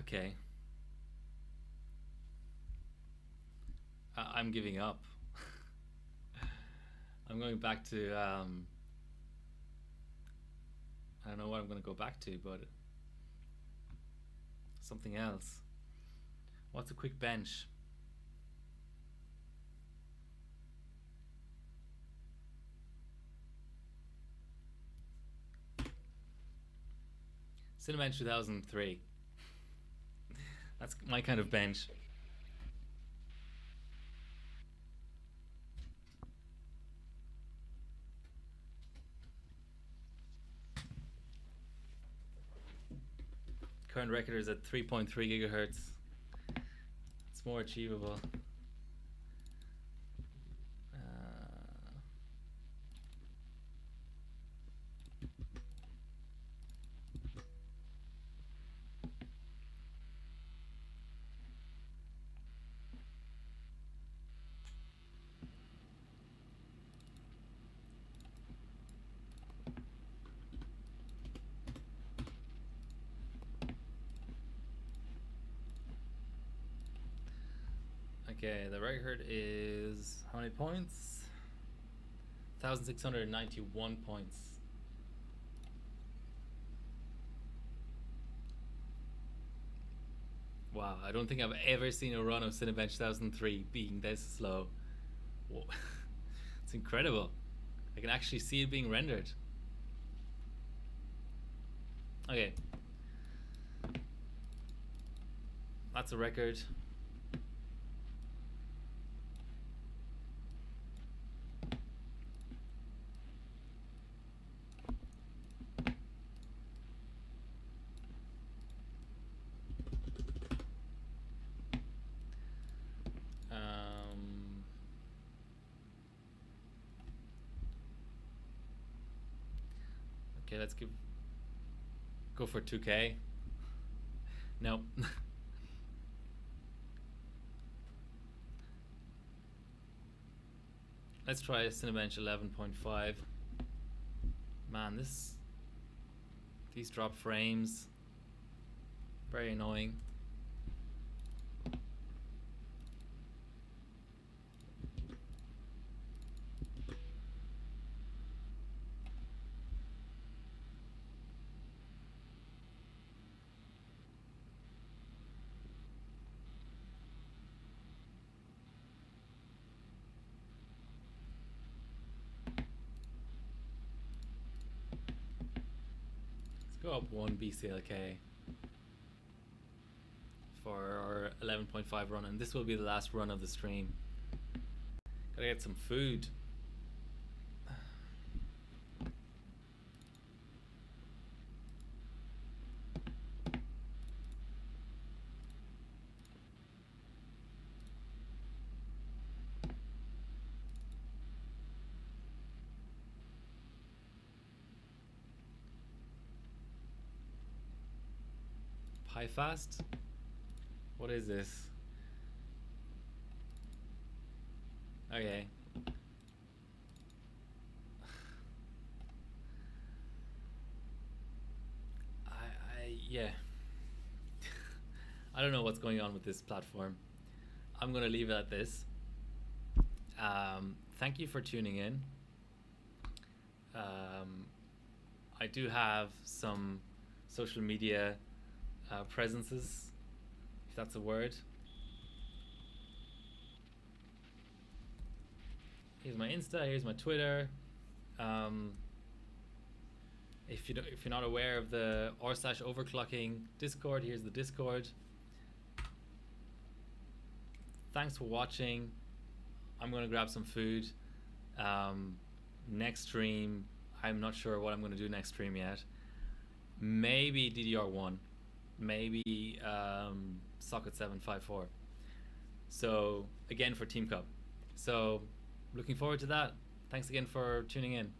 Okay. I'm giving up. I'm going back to I don't know what I'm going to go back to, but something else. What's a quick bench? Cinebench 2003. That's my kind of bench. Current record is at 3.3 gigahertz. It's more achievable. Okay, the record is how many points? 1,691 points. Wow, I don't think I've ever seen a run of Cinebench 2003 being this slow. Whoa. It's incredible. I can actually see it being rendered. Okay. That's a record. Okay, let's go for 2K. No. Let's try Cinebench 11.5. Man, these drop frames. Very annoying. Go up 1 BCLK for our 11.5 run, and this will be the last run of the stream. Gotta get some food. High fast? What is this? Okay. Yeah. I don't know what's going on with this platform. I'm gonna leave it at this. Thank you for tuning in. I do have some social media presences, if that's a word. Here's my Insta, here's my Twitter. If you're not aware of the r/overclocking Discord, here's the Discord. Thanks for watching. I'm gonna grab some food. Next stream, I'm not sure what I'm gonna do next stream yet. Maybe DDR1. Maybe Socket 754. So again for Team Cup. So looking forward to that. Thanks again for tuning in.